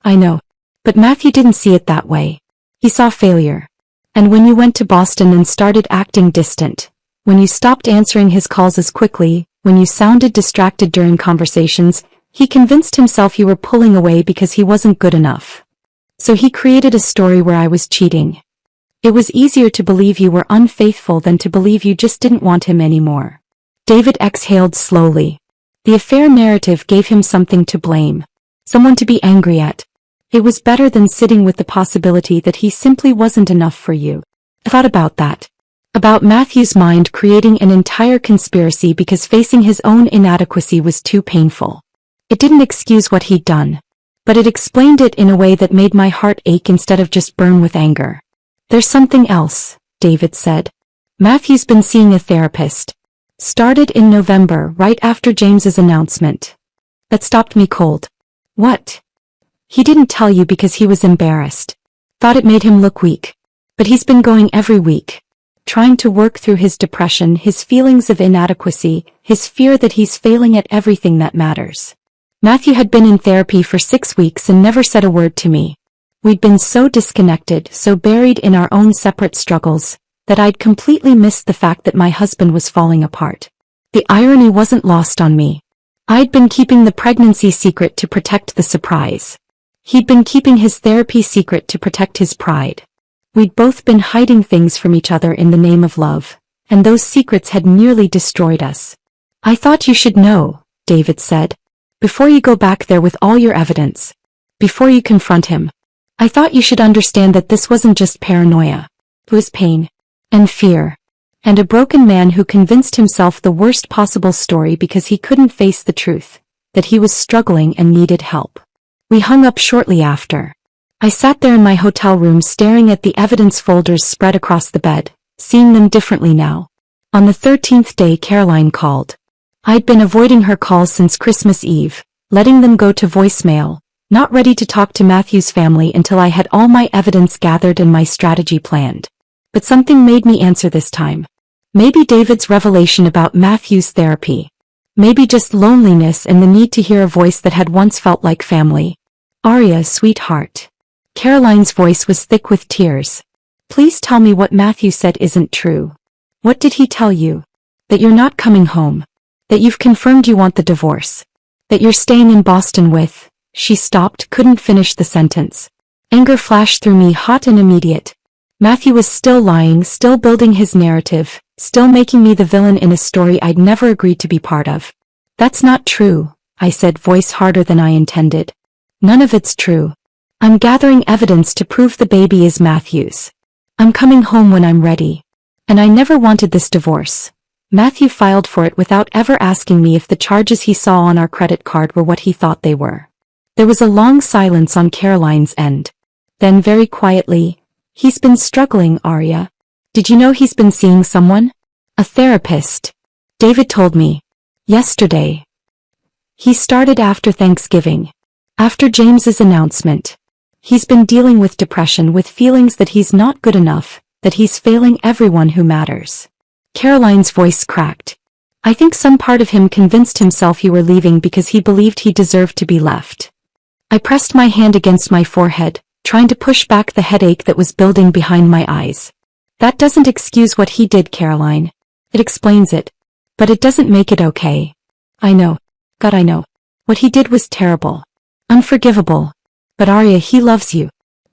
I know. But Matthew didn't see it that way. He saw failure. And when you went to Boston and started acting distant, when you stopped answering his calls as quickly, when you sounded distracted during conversations, he convinced himself you were pulling away because he wasn't good enough. So he created a story where I was cheating. It was easier to believe you were unfaithful than to believe you just didn't want him anymore. David exhaled slowly. The affair narrative gave him something to blame. Someone to be angry at. It was better than sitting with the possibility that he simply wasn't enough for you. I thought about that. About Matthew's mind creating an entire conspiracy because facing his own inadequacy was too painful. It didn't excuse what he'd done, but it explained it in a way that made my heart ache instead of just burn with anger. There's something else, David said. Matthew's been seeing a therapist. Started in November, right after James's announcement. That stopped me cold. What? He didn't tell you because he was embarrassed. Thought it made him look weak. But he's been going every week. Trying to work through his depression, his feelings of inadequacy, his fear that he's failing at everything that matters. Matthew had been in therapy for 6 weeks and never said a word to me. We'd been so disconnected, so buried in our own separate struggles, that I'd completely missed the fact that my husband was falling apart. The irony wasn't lost on me. I'd been keeping the pregnancy secret to protect the surprise. He'd been keeping his therapy secret to protect his pride. We'd both been hiding things from each other in the name of love, and those secrets had nearly destroyed us. I thought you should know, David said. Before you go back there with all your evidence. Before you confront him. I thought you should understand that this wasn't just paranoia. It was pain. And fear. And a broken man who convinced himself the worst possible story because he couldn't face the truth. That he was struggling and needed help. We hung up shortly after. I sat there in my hotel room staring at the evidence folders spread across the bed, seeing them differently now. On the 13th day Caroline called. I'd been avoiding her calls since Christmas Eve, letting them go to voicemail, not ready to talk to Matthew's family until I had all my evidence gathered and my strategy planned. But something made me answer this time. Maybe David's revelation about Matthew's therapy. Maybe just loneliness and the need to hear a voice that had once felt like family. Arya, sweetheart. Caroline's voice was thick with tears. Please tell me what Matthew said isn't true. What did he tell you? That you're not coming home. That you've confirmed you want the divorce. That you're staying in Boston with... She stopped, couldn't finish the sentence. Anger flashed through me, hot and immediate. Matthew was still lying, still building his narrative, still making me the villain in a story I'd never agreed to be part of. That's not true, I said, voice harder than I intended. None of it's true. I'm gathering evidence to prove the baby is Matthew's. I'm coming home when I'm ready. And I never wanted this divorce. Matthew filed for it without ever asking me if the charges he saw on our credit card were what he thought they were. There was a long silence on Caroline's end. Then very quietly, he's been struggling, Arya. Did you know he's been seeing someone? A therapist. David told me. Yesterday. He started after Thanksgiving. After James's announcement. He's been dealing with depression, with feelings that he's not good enough, that he's failing everyone who matters. Caroline's voice cracked. I think some part of him convinced himself you were leaving because he believed he deserved to be left. I pressed my hand against my forehead, trying to push back the headache that was building behind my eyes. That doesn't excuse what he did, Caroline. It explains it. But it doesn't make it okay. I know. God, I know. What he did was terrible. Unforgivable. But Arya, he loves you.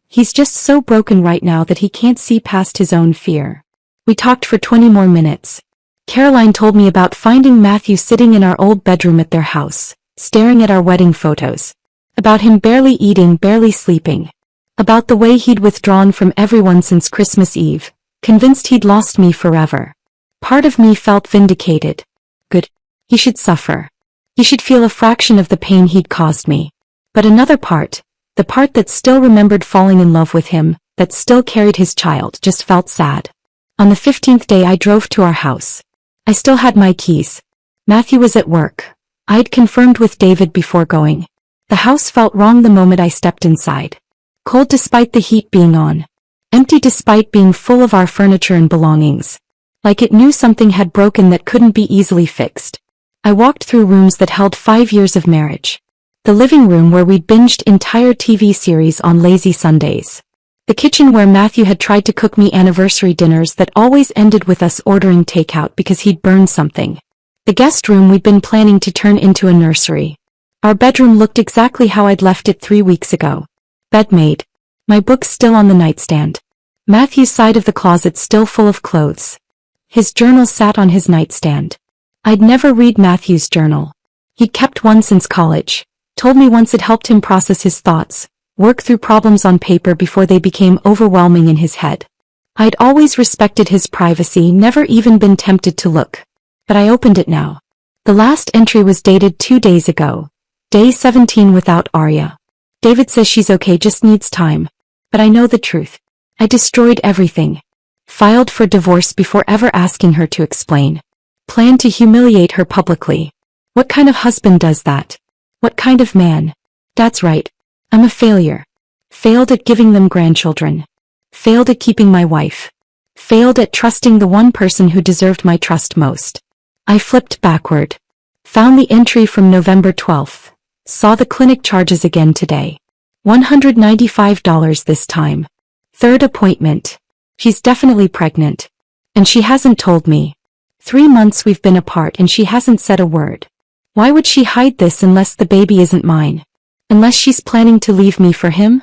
He's just so broken right now that he can't see past his own fear. We talked for 20 more minutes. Caroline told me about finding Matthew sitting in our old bedroom at their house, staring at our wedding photos. About him barely eating, barely sleeping. About the way he'd withdrawn from everyone since Christmas Eve, convinced he'd lost me forever. Part of me felt vindicated. Good. He should suffer. He should feel a fraction of the pain he'd caused me. But another part, the part that still remembered falling in love with him, that still carried his child, just felt sad. On the 15th day I drove to our house. I still had my keys. Matthew was at work. I'd confirmed with David before going. The house felt wrong the moment I stepped inside. Cold despite the heat being on. Empty despite being full of our furniture and belongings. Like it knew something had broken that couldn't be easily fixed. I walked through rooms that held 5 years of marriage. The living room where we'd binged entire TV series on lazy Sundays. The kitchen where Matthew had tried to cook me anniversary dinners that always ended with us ordering takeout because he'd burned something. The guest room we'd been planning to turn into a nursery. Our bedroom looked exactly how I'd left it 3 weeks ago. Bed made. My books still on the nightstand. Matthew's side of the closet still full of clothes. His journal sat on his nightstand. I'd never read Matthew's journal. He'd kept one since college. Told me once it helped him process his thoughts, work through problems on paper before they became overwhelming in his head. I'd always respected his privacy, never even been tempted to look. But I opened it now. The last entry was dated 2 days ago. Day 17 without Arya. David says she's okay, just needs time. But I know the truth. I destroyed everything. Filed for divorce before ever asking her to explain. Planned to humiliate her publicly. What kind of husband does that? What kind of man? That's right. I'm a failure. Failed at giving them grandchildren. Failed at keeping my wife. Failed at trusting the one person who deserved my trust most. I flipped backward. Found the entry from November 12th. Saw the clinic charges again today. $195 this time. Third appointment. She's definitely pregnant. And she hasn't told me. 3 months we've been apart and she hasn't said a word. Why would she hide this unless the baby isn't mine? Unless she's planning to leave me for him?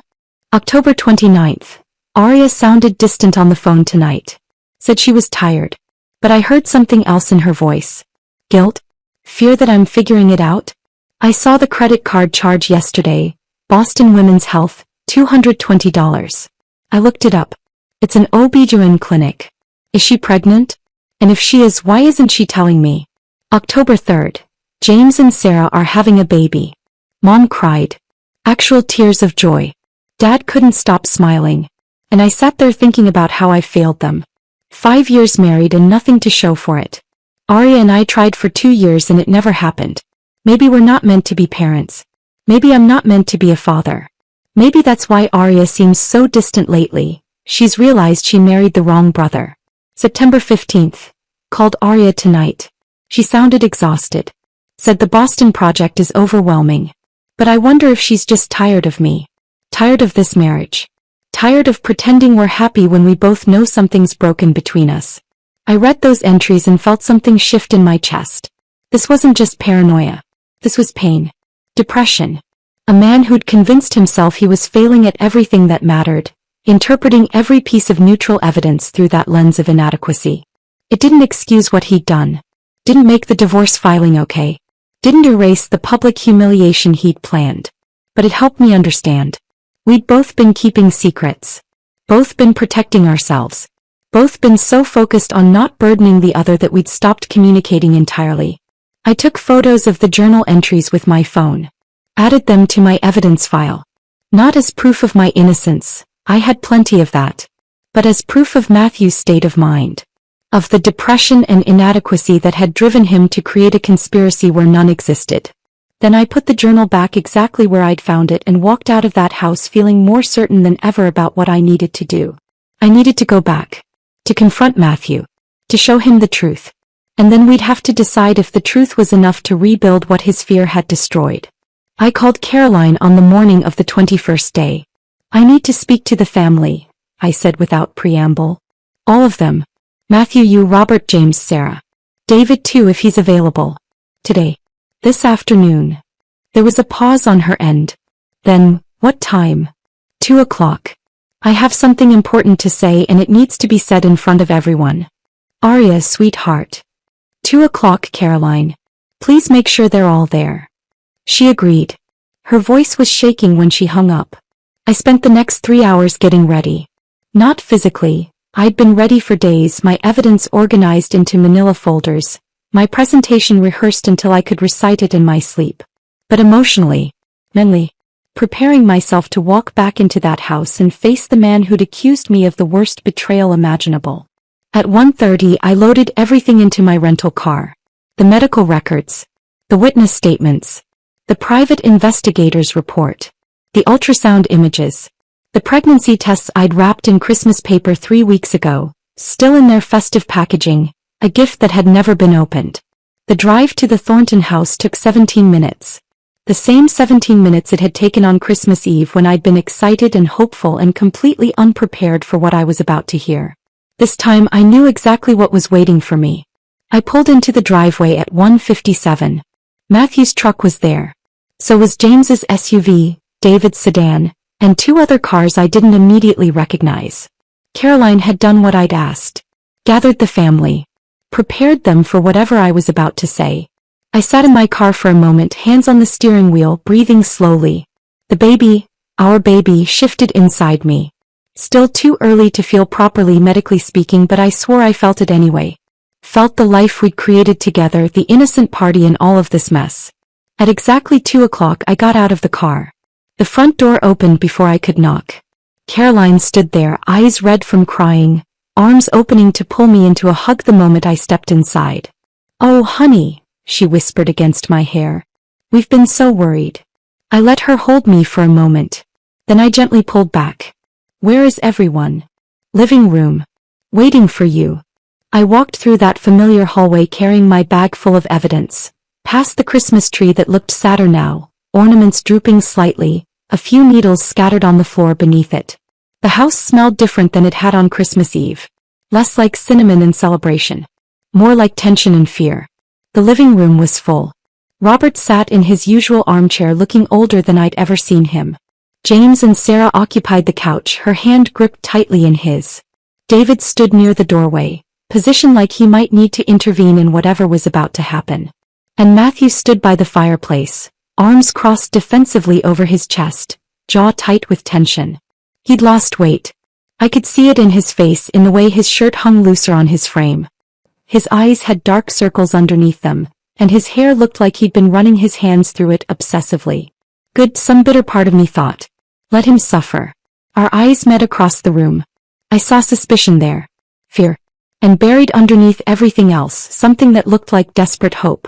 October 29th. Arya sounded distant on the phone tonight. Said she was tired. But I heard something else in her voice. Guilt? Fear that I'm figuring it out? I saw the credit card charge yesterday. Boston Women's Health, $220. I looked it up. It's an OB/GYN clinic. Is she pregnant? And if she is, why isn't she telling me? October 3rd. James and Sarah are having a baby. Mom cried. Actual tears of joy. Dad couldn't stop smiling. And I sat there thinking about how I failed them. 5 years married and nothing to show for it. Arya and I tried for 2 years and it never happened. Maybe we're not meant to be parents. Maybe I'm not meant to be a father. Maybe that's why Arya seems so distant lately. She's realized she married the wrong brother. September 15th. Called Arya tonight. She sounded exhausted. Said the Boston project is overwhelming. But I wonder if she's just tired of me. Tired of this marriage. Tired of pretending we're happy when we both know something's broken between us. I read those entries and felt something shift in my chest. This wasn't just paranoia. This was pain. Depression. A man who'd convinced himself he was failing at everything that mattered, interpreting every piece of neutral evidence through that lens of inadequacy. It didn't excuse what he'd done. Didn't make the divorce filing okay. Didn't erase the public humiliation he'd planned. But it helped me understand. We'd both been keeping secrets. Both been protecting ourselves. Both been so focused on not burdening the other that we'd stopped communicating entirely. I took photos of the journal entries with my phone. Added them to my evidence file. Not as proof of my innocence, I had plenty of that. But as proof of Matthew's state of mind. Of the depression and inadequacy that had driven him to create a conspiracy where none existed. Then I put the journal back exactly where I'd found it and walked out of that house feeling more certain than ever about what I needed to do. I needed to go back. To confront Matthew. To show him the truth. And then we'd have to decide if the truth was enough to rebuild what his fear had destroyed. I called Caroline on the morning of the 21st day. I need to speak to the family, I said without preamble. All of them. Matthew, you, Robert, James, Sarah. David too if he's available. Today. This afternoon. There was a pause on her end. Then, what time? 2 o'clock. I have something important to say and it needs to be said in front of everyone. Arya, sweetheart. 2 o'clock, Caroline. Please make sure they're all there. She agreed. Her voice was shaking when she hung up. I spent the next 3 hours getting ready. Not physically. I'd been ready for days, my evidence organized into manila folders, my presentation rehearsed until I could recite it in my sleep. But emotionally, mentally, preparing myself to walk back into that house and face the man who'd accused me of the worst betrayal imaginable. At 1:30 I loaded everything into my rental car. The medical records. The witness statements. The private investigator's report. The ultrasound images. The pregnancy tests I'd wrapped in Christmas paper 3 weeks ago, still in their festive packaging, a gift that had never been opened. The drive to the Thornton house took 17 minutes. The same 17 minutes it had taken on Christmas Eve when I'd been excited and hopeful and completely unprepared for what I was about to hear. This time I knew exactly what was waiting for me. I pulled into the driveway at 1:57. Matthew's truck was there. So was James's SUV, David's sedan, and two other cars I didn't immediately recognize. Caroline had done what I'd asked. Gathered the family. Prepared them for whatever I was about to say. I sat in my car for a moment, hands on the steering wheel, breathing slowly. The baby, our baby, shifted inside me. Still too early to feel properly medically speaking, but I swore I felt it anyway. Felt the life we'd created together, the innocent party in all of this mess. At exactly 2 o'clock I got out of the car. The front door opened before I could knock. Caroline stood there, eyes red from crying, arms opening to pull me into a hug the moment I stepped inside. "Oh, honey," she whispered against my hair. "We've been so worried." I let her hold me for a moment. Then I gently pulled back. "Where is everyone?" "Living room. Waiting for you." I walked through that familiar hallway carrying my bag full of evidence, past the Christmas tree that looked sadder now, ornaments drooping slightly, a few needles scattered on the floor beneath it. The house smelled different than it had on Christmas Eve. Less like cinnamon and celebration. More like tension and fear. The living room was full. Robert sat in his usual armchair looking older than I'd ever seen him. James and Sarah occupied the couch, her hand gripped tightly in his. David stood near the doorway, positioned like he might need to intervene in whatever was about to happen. And Matthew stood by the fireplace, arms crossed defensively over his chest, jaw tight with tension. He'd lost weight. I could see it in his face, in the way his shirt hung looser on his frame. His eyes had dark circles underneath them, and his hair looked like he'd been running his hands through it obsessively. Good, some bitter part of me thought. Let him suffer. Our eyes met across the room. I saw suspicion there. Fear. And buried underneath everything else, something that looked like desperate hope.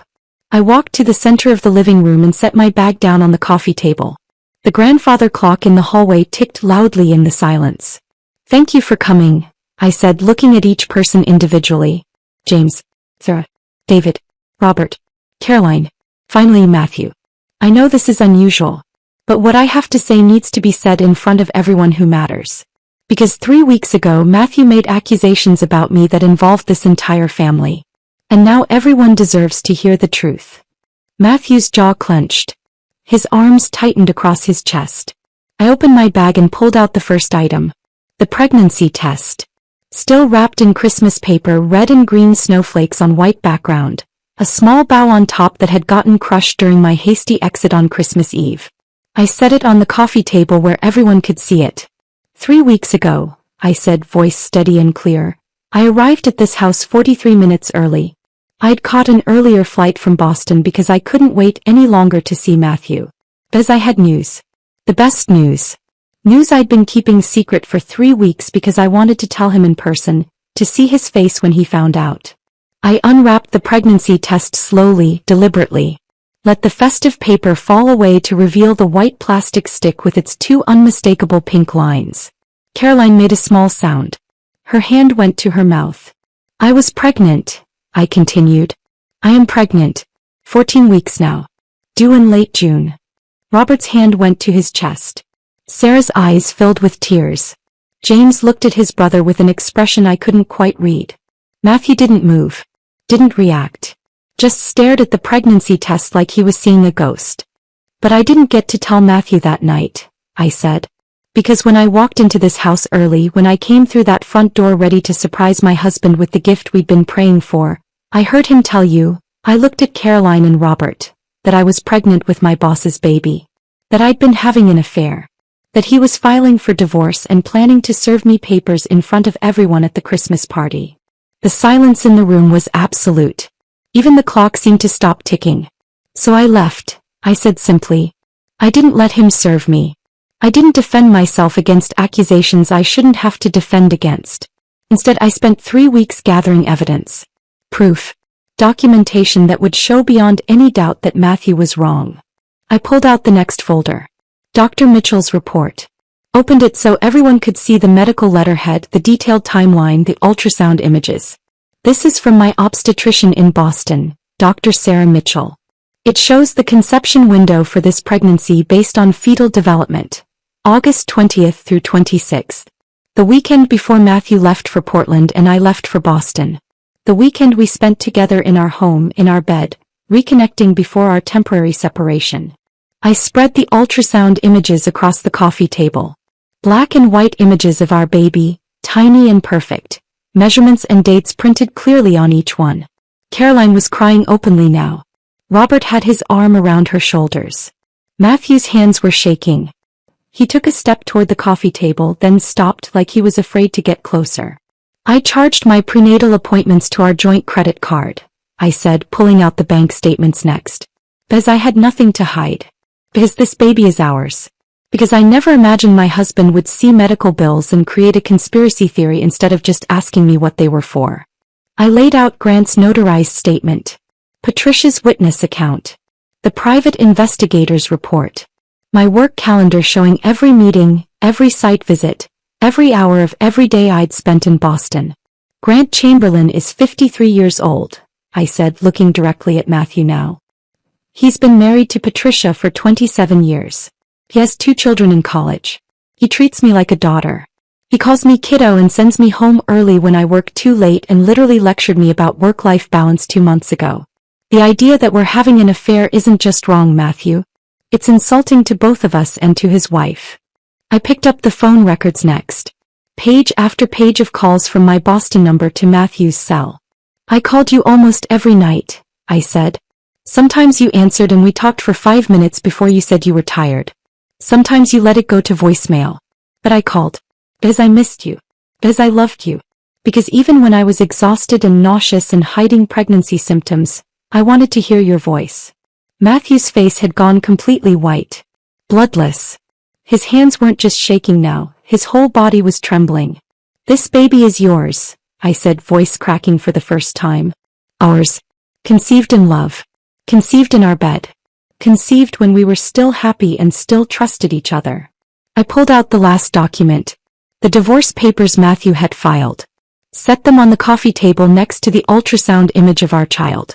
I walked to the center of the living room and set my bag down on the coffee table. The grandfather clock in the hallway ticked loudly in the silence. "Thank you for coming," I said, looking at each person individually. James, Sarah, David, Robert, Caroline, finally Matthew. I know this is unusual, but what I have to say needs to be said in front of everyone who matters. Because 3 weeks ago Matthew made accusations about me that involved this entire family. And now everyone deserves to hear the truth. Matthew's jaw clenched. His arms tightened across his chest. I opened my bag and pulled out the first item. The pregnancy test. Still wrapped in Christmas paper, red and green snowflakes on white background. A small bow on top that had gotten crushed during my hasty exit on Christmas Eve. I set it on the coffee table where everyone could see it. 3 weeks ago, I said, voice steady and clear, I arrived at this house 43 minutes early. I'd caught an earlier flight from Boston because I couldn't wait any longer to see Matthew. Because I had news. The best news. News I'd been keeping secret for 3 weeks because I wanted to tell him in person, to see his face when he found out. I unwrapped the pregnancy test slowly, deliberately. Let the festive paper fall away to reveal the white plastic stick with its 2 unmistakable pink lines. Caroline made a small sound. Her hand went to her mouth. I was pregnant, I continued. I am pregnant. 14 weeks now. Due in late June. Robert's hand went to his chest. Sarah's eyes filled with tears. James looked at his brother with an expression I couldn't quite read. Matthew didn't move. Didn't react. Just stared at the pregnancy test like he was seeing a ghost. But I didn't get to tell Matthew that night, I said. Because when I walked into this house early, when I came through that front door ready to surprise my husband with the gift we'd been praying for, I heard him tell you, I looked at Caroline and Robert, that I was pregnant with my boss's baby. That I'd been having an affair. That he was filing for divorce and planning to serve me papers in front of everyone at the Christmas party. The silence in the room was absolute. Even the clock seemed to stop ticking. So I left, I said simply. I didn't let him serve me. I didn't defend myself against accusations I shouldn't have to defend against. Instead, I spent 3 weeks gathering evidence. Proof. Documentation that would show beyond any doubt that Matthew was wrong. I pulled out the next folder. Dr. Mitchell's report. Opened it so everyone could see the medical letterhead, the detailed timeline, the ultrasound images. This is from my obstetrician in Boston, Dr. Sarah Mitchell. It shows the conception window for this pregnancy based on fetal development. August 20th through 26th. The weekend before Matthew left for Portland and I left for Boston. The weekend we spent together in our home, in our bed, reconnecting before our temporary separation. I spread the ultrasound images across the coffee table. Black and white images of our baby, tiny and perfect. Measurements and dates printed clearly on each one. Caroline was crying openly now. Robert had his arm around her shoulders. Matthew's hands were shaking. He took a step toward the coffee table, then stopped like he was afraid to get closer. I charged my prenatal appointments to our joint credit card, I said, pulling out the bank statements next. Because I had nothing to hide. Because this baby is ours. Because I never imagined my husband would see medical bills and create a conspiracy theory instead of just asking me what they were for. I laid out Grant's notarized statement. Patricia's witness account. The private investigator's report. My work calendar showing every meeting, every site visit, every hour of every day I'd spent in Boston. Grant Chamberlain is 53 years old, I said, looking directly at Matthew now. He's been married to Patricia for 27 years. He has 2 children in college. He treats me like a daughter. He calls me kiddo and sends me home early when I work too late and literally lectured me about work-life balance 2 months ago. The idea that we're having an affair isn't just wrong, Matthew. It's insulting to both of us and to his wife. I picked up the phone records next. Page after page of calls from my Boston number to Matthew's cell. I called you almost every night, I said. Sometimes you answered and we talked for 5 minutes before you said you were tired. Sometimes you let it go to voicemail. But I called. Because I missed you. Because I loved you. Because even when I was exhausted and nauseous and hiding pregnancy symptoms, I wanted to hear your voice. Matthew's face had gone completely white. Bloodless. His hands weren't just shaking now, his whole body was trembling. This baby is yours, I said, voice cracking for the first time. Ours. Conceived in love. Conceived in our bed. Conceived when we were still happy and still trusted each other. I pulled out the last document. The divorce papers Matthew had filed. Set them on the coffee table next to the ultrasound image of our child.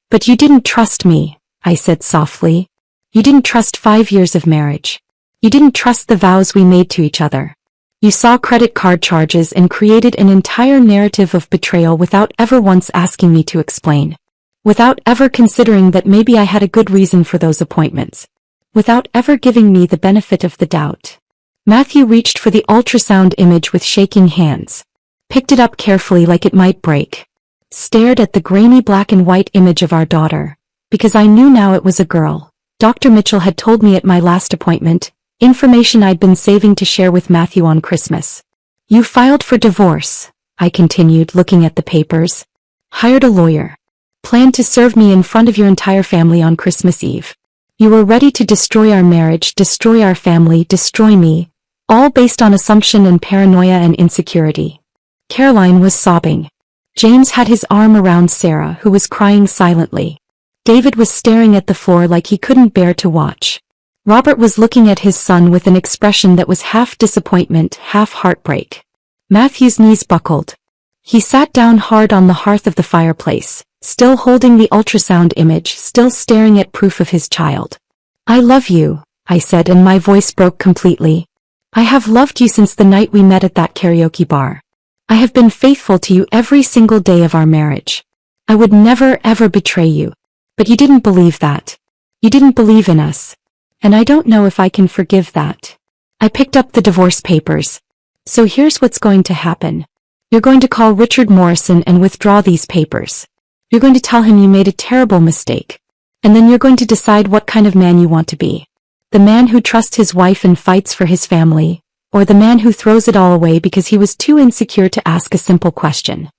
But you didn't trust me, I said softly. You didn't trust 5 years of marriage. You didn't trust the vows we made to each other. You saw credit card charges and created an entire narrative of betrayal without ever once asking me to explain. Without ever considering that maybe I had a good reason for those appointments. Without ever giving me the benefit of the doubt. Matthew reached for the ultrasound image with shaking hands. Picked it up carefully like it might break. Stared at the grainy black and white image of our daughter. Because I knew now it was a girl. Dr. Mitchell had told me at my last appointment, information I'd been saving to share with Matthew on Christmas. You filed for divorce, I continued, looking at the papers. Hired a lawyer. Planned to serve me in front of your entire family on Christmas Eve. You were ready to destroy our marriage, destroy our family, destroy me, all based on assumption and paranoia and insecurity. Caroline was sobbing. James had his arm around Sarah, who was crying silently. David was staring at the floor like he couldn't bear to watch. Robert was looking at his son with an expression that was half disappointment, half heartbreak. Matthew's knees buckled. He sat down hard on the hearth of the fireplace, still holding the ultrasound image, still staring at proof of his child. I love you, I said, and my voice broke completely. I have loved you since the night we met at that karaoke bar. I have been faithful to you every single day of our marriage. I would never ever betray you. But you didn't believe that. You didn't believe in us. And I don't know if I can forgive that. I picked up the divorce papers. So here's what's going to happen. You're going to call Richard Morrison and withdraw these papers. You're going to tell him you made a terrible mistake. And then you're going to decide what kind of man you want to be. The man who trusts his wife and fights for his family, or the man who throws it all away because he was too insecure to ask a simple question.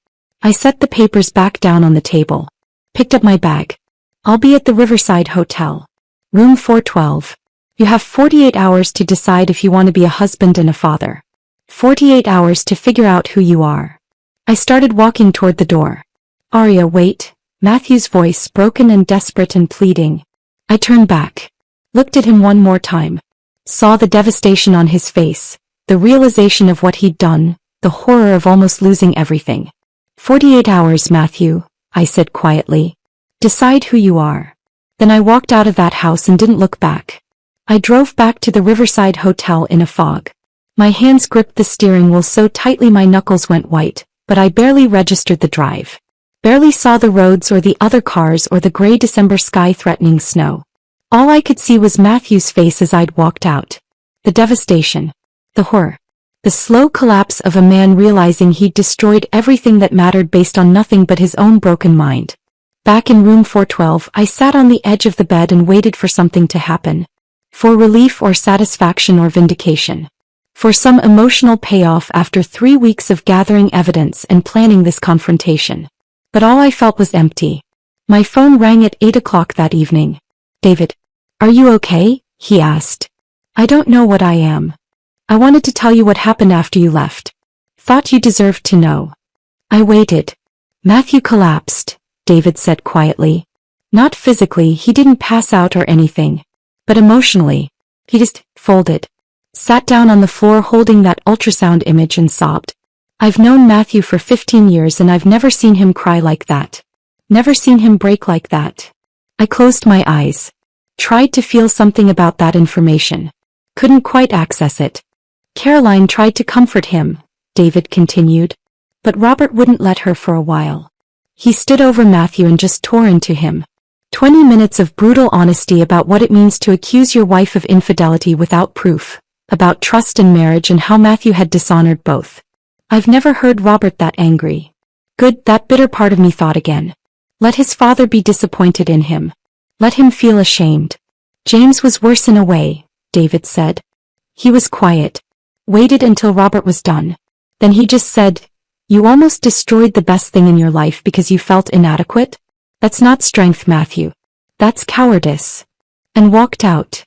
I set the papers back down on the table. Picked up my bag. I'll be at the Riverside Hotel. Room 412. You have 48 hours to decide if you want to be a husband and a father. 48 hours to figure out who you are. I started walking toward the door. Aria, wait. Matthew's voice, broken and desperate and pleading. I turned back. Looked at him one more time. Saw the devastation on his face, the realization of what he'd done, the horror of almost losing everything. 48 hours, Matthew, I said quietly. Decide who you are. Then I walked out of that house and didn't look back. I drove back to the Riverside Hotel in a fog. My hands gripped the steering wheel so tightly my knuckles went white, but I barely registered the drive. Barely saw the roads or the other cars or the gray December sky threatening snow. All I could see was Matthew's face as I'd walked out. The devastation. The horror. The slow collapse of a man realizing he'd destroyed everything that mattered based on nothing but his own broken mind. Back in room 412, I sat on the edge of the bed and waited for something to happen. For relief or satisfaction or vindication. For some emotional payoff after 3 weeks of gathering evidence and planning this confrontation. But all I felt was empty. My phone rang at 8 o'clock that evening. "David, are you okay?" he asked. "I don't know what I am. I wanted to tell you what happened after you left. Thought you deserved to know." I waited. "Matthew collapsed," David said quietly. "Not physically, he didn't pass out or anything. But emotionally. He just folded. Sat down on the floor holding that ultrasound image and sobbed. I've known Matthew for 15 years and I've never seen him cry like that. Never seen him break like that." I closed my eyes. Tried to feel something about that information. Couldn't quite access it. "Caroline tried to comfort him," David continued. "But Robert wouldn't let her for a while. He stood over Matthew and just tore into him. 20 minutes of brutal honesty about what it means to accuse your wife of infidelity without proof, about trust and marriage and how Matthew had dishonored both. I've never heard Robert that angry. Good, that bitter part of me thought again. Let his father be disappointed in him. Let him feel ashamed. James was worse in a way," David said. "He was quiet. Waited until Robert was done. Then he just said, 'You almost destroyed the best thing in your life because you felt inadequate? That's not strength, Matthew. That's cowardice.' And walked out."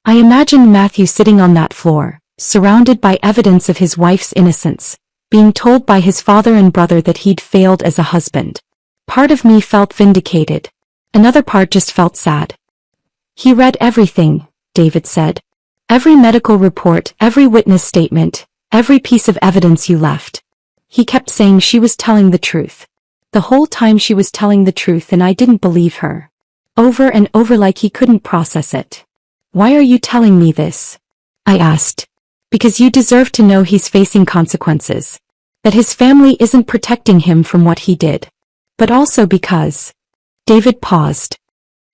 I imagined Matthew sitting on that floor, surrounded by evidence of his wife's innocence, being told by his father and brother that he'd failed as a husband. Part of me felt vindicated. Another part just felt sad. "He read everything," David said. "Every medical report, every witness statement, every piece of evidence you left. He kept saying she was telling the truth. The whole time she was telling the truth and I didn't believe her. Over and over like he couldn't process it. 'Why are you telling me this?' I asked. 'Because you deserve to know he's facing consequences. That his family isn't protecting him from what he did. But also because..." David paused.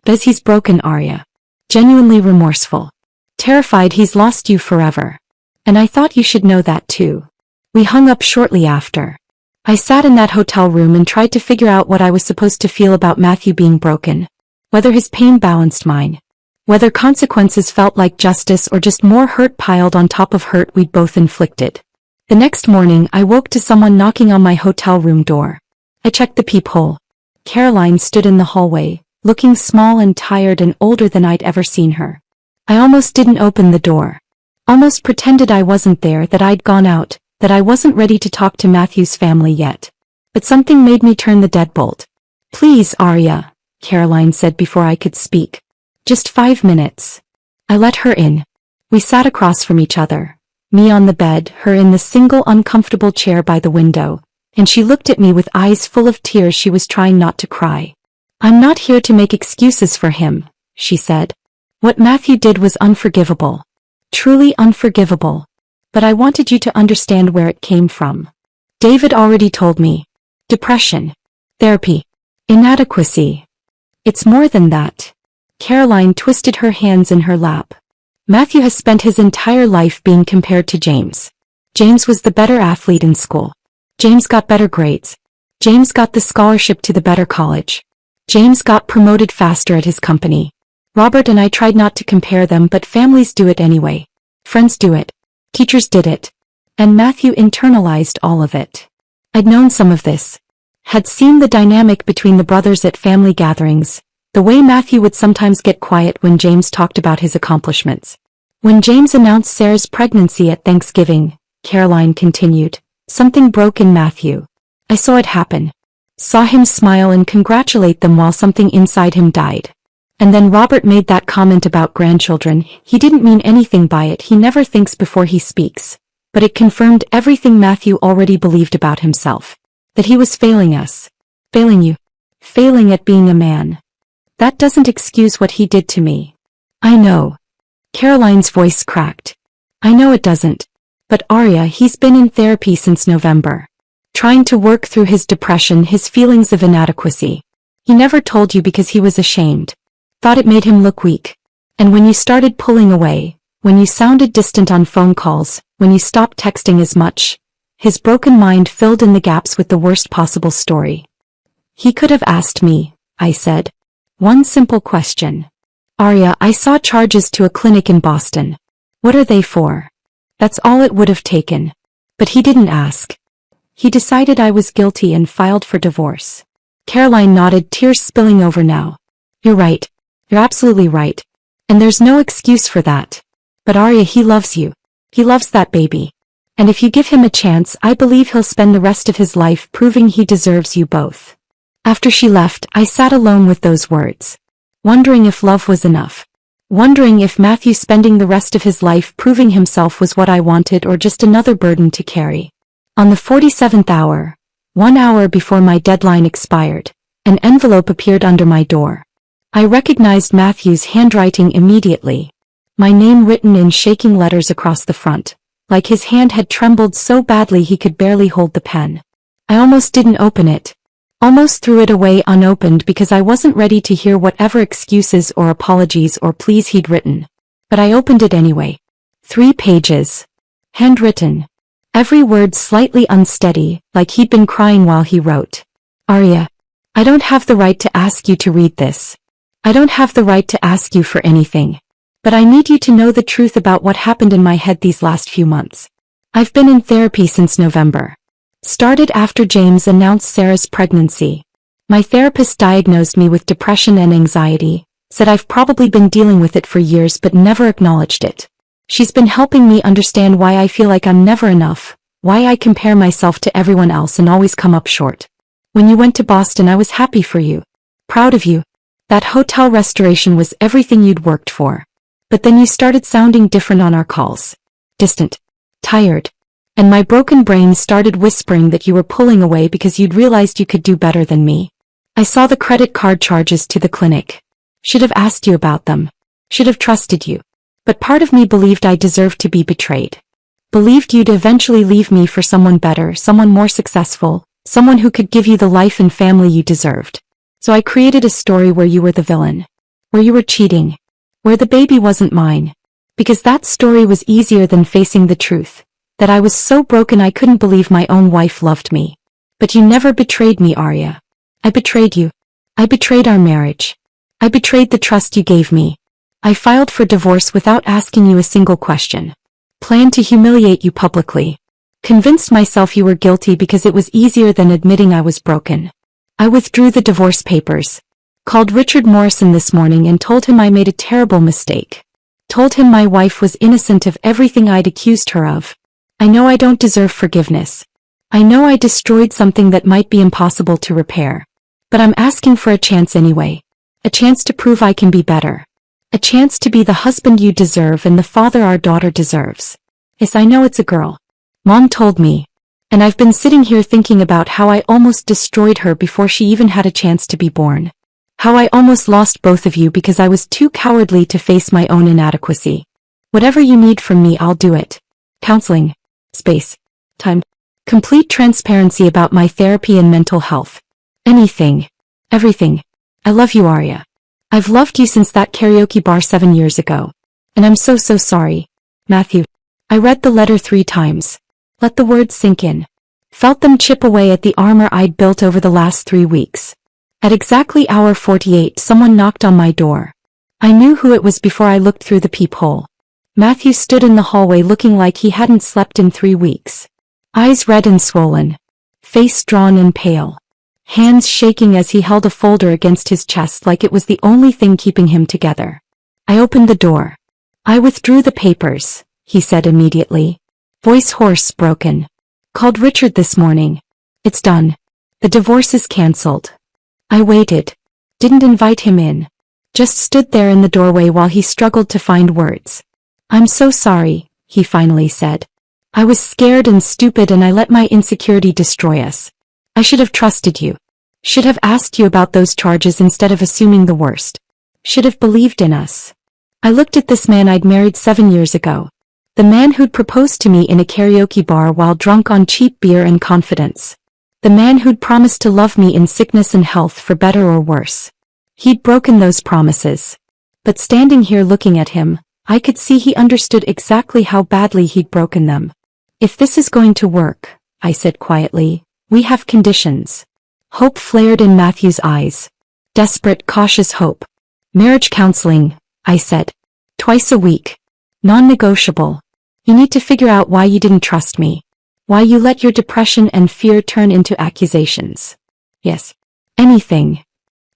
"Because he's broken, Arya. Genuinely remorseful. Terrified he's lost you forever. And I thought you should know that too." We hung up shortly after. I sat in that hotel room and tried to figure out what I was supposed to feel about Matthew being broken. Whether his pain balanced mine. Whether consequences felt like justice or just more hurt piled on top of hurt we'd both inflicted. The next morning I woke to someone knocking on my hotel room door. I checked the peephole. Caroline stood in the hallway, looking small and tired and older than I'd ever seen her. I almost didn't open the door. Almost pretended I wasn't there, that I'd gone out, that I wasn't ready to talk to Matthew's family yet. But something made me turn the deadbolt. "Please, Arya," Caroline said before I could speak. "Just 5 minutes." I let her in. We sat across from each other. Me on the bed, her in the single uncomfortable chair by the window, and she looked at me with eyes full of tears. She was trying not to cry. "I'm not here to make excuses for him," she said. "What Matthew did was unforgivable. Truly unforgivable. But I wanted you to understand where it came from. David already told me. Depression. Therapy. Inadequacy. It's more than that." Caroline twisted her hands in her lap. "Matthew has spent his entire life being compared to James. James was the better athlete in school. James got better grades. James got the scholarship to the better college. James got promoted faster at his company. Robert and I tried not to compare them, but families do it anyway. Friends do it. Teachers did it. And Matthew internalized all of it. I'd known some of this. Had seen the dynamic between the brothers at family gatherings, the way Matthew would sometimes get quiet when James talked about his accomplishments. When James announced Sarah's pregnancy at Thanksgiving, Caroline continued, something broke in Matthew. I saw it happen. Saw him smile and congratulate them while something inside him died. And then Robert made that comment about grandchildren. He didn't mean anything by it. He never thinks before he speaks. But it confirmed everything Matthew already believed about himself. That he was failing us. Failing you. Failing at being a man. That doesn't excuse what he did to me. I know. Caroline's voice cracked. I know it doesn't. But Arya, he's been in therapy since November. Trying to work through his depression, his feelings of inadequacy. He never told you because he was ashamed. Thought it made him look weak. And when you started pulling away, when you sounded distant on phone calls, when you stopped texting as much, his broken mind filled in the gaps with the worst possible story. He could have asked me, I said. One simple question. Arya, I saw charges to a clinic in Boston. What are they for? That's all it would have taken. But he didn't ask. He decided I was guilty and filed for divorce. Caroline nodded, tears spilling over now. You're right. You're absolutely right. And there's no excuse for that. But Arya, he loves you. He loves that baby. And if you give him a chance, I believe he'll spend the rest of his life proving he deserves you both. After she left, I sat alone with those words. Wondering if love was enough. Wondering if Matthew spending the rest of his life proving himself was what I wanted or just another burden to carry. On the 47th hour, 1 hour before my deadline expired, an envelope appeared under my door. I recognized Matthew's handwriting immediately. My name written in shaking letters across the front, like his hand had trembled so badly he could barely hold the pen. I almost didn't open it. Almost threw it away unopened because I wasn't ready to hear whatever excuses or apologies or pleas he'd written. But I opened it anyway. 3 pages. Handwritten. Every word slightly unsteady, like he'd been crying while he wrote. Arya, I don't have the right to ask you to read this. I don't have the right to ask you for anything. But I need you to know the truth about what happened in my head these last few months. I've been in therapy since November. Started after James announced Sarah's pregnancy. My therapist diagnosed me with depression and anxiety, said I've probably been dealing with it for years but never acknowledged it. She's been helping me understand why I feel like I'm never enough, why I compare myself to everyone else and always come up short. When you went to Boston, I was happy for you. Proud of you. That hotel restoration was everything you'd worked for. But then you started sounding different on our calls. Distant. Tired. And my broken brain started whispering that you were pulling away because you'd realized you could do better than me. I saw the credit card charges to the clinic. Should have asked you about them. Should have trusted you. But part of me believed I deserved to be betrayed. Believed you'd eventually leave me for someone better, someone more successful, someone who could give you the life and family you deserved. So I created a story where you were the villain. Where you were cheating. Where the baby wasn't mine. Because that story was easier than facing the truth. That I was so broken I couldn't believe my own wife loved me. But you never betrayed me, Arya. I betrayed you. I betrayed our marriage. I betrayed the trust you gave me. I filed for divorce without asking you a single question. Planned to humiliate you publicly. Convinced myself you were guilty because it was easier than admitting I was broken. I withdrew the divorce papers. Called Richard Morrison this morning and told him I made a terrible mistake. Told him my wife was innocent of everything I'd accused her of. I know I don't deserve forgiveness. I know I destroyed something that might be impossible to repair. But I'm asking for a chance anyway. A chance to prove I can be better. A chance to be the husband you deserve and the father our daughter deserves. Yes, I know it's a girl. Mom told me. And I've been sitting here thinking about how I almost destroyed her before she even had a chance to be born. How I almost lost both of you because I was too cowardly to face my own inadequacy. Whatever you need from me, I'll do it. Counseling. Space. Time. Complete transparency about my therapy and mental health. Anything. Everything. I love you, Arya. I've loved you since that karaoke bar 7 years ago. And I'm so sorry. Matthew. I read the letter 3 times. Let the words sink in. Felt them chip away at the armor I'd built over the last 3 weeks. At exactly hour 48, someone knocked on my door. I knew who it was before I looked through the peephole. Matthew stood in the hallway looking like he hadn't slept in 3 weeks. Eyes red and swollen. Face drawn and pale. Hands shaking as he held a folder against his chest like it was the only thing keeping him together. I opened the door. I withdrew the papers, he said immediately. Voice hoarse, broken. Called Richard this morning. It's done. The divorce is cancelled. I waited. Didn't invite him in. Just stood there in the doorway while he struggled to find words. I'm so sorry, he finally said. I was scared and stupid and I let my insecurity destroy us. I should have trusted you. Should have asked you about those charges instead of assuming the worst. Should have believed in us. I looked at this man I'd married 7 years ago. The man who'd proposed to me in a karaoke bar while drunk on cheap beer and confidence. The man who'd promised to love me in sickness and health for better or worse. He'd broken those promises. But standing here looking at him, I could see he understood exactly how badly he'd broken them. If this is going to work, I said quietly, we have conditions. Hope flared in Matthew's eyes. Desperate, cautious hope. Marriage counseling, I said. Twice a week. Non-negotiable. You need to figure out why you didn't trust me. Why you let your depression and fear turn into accusations. Yes. Anything.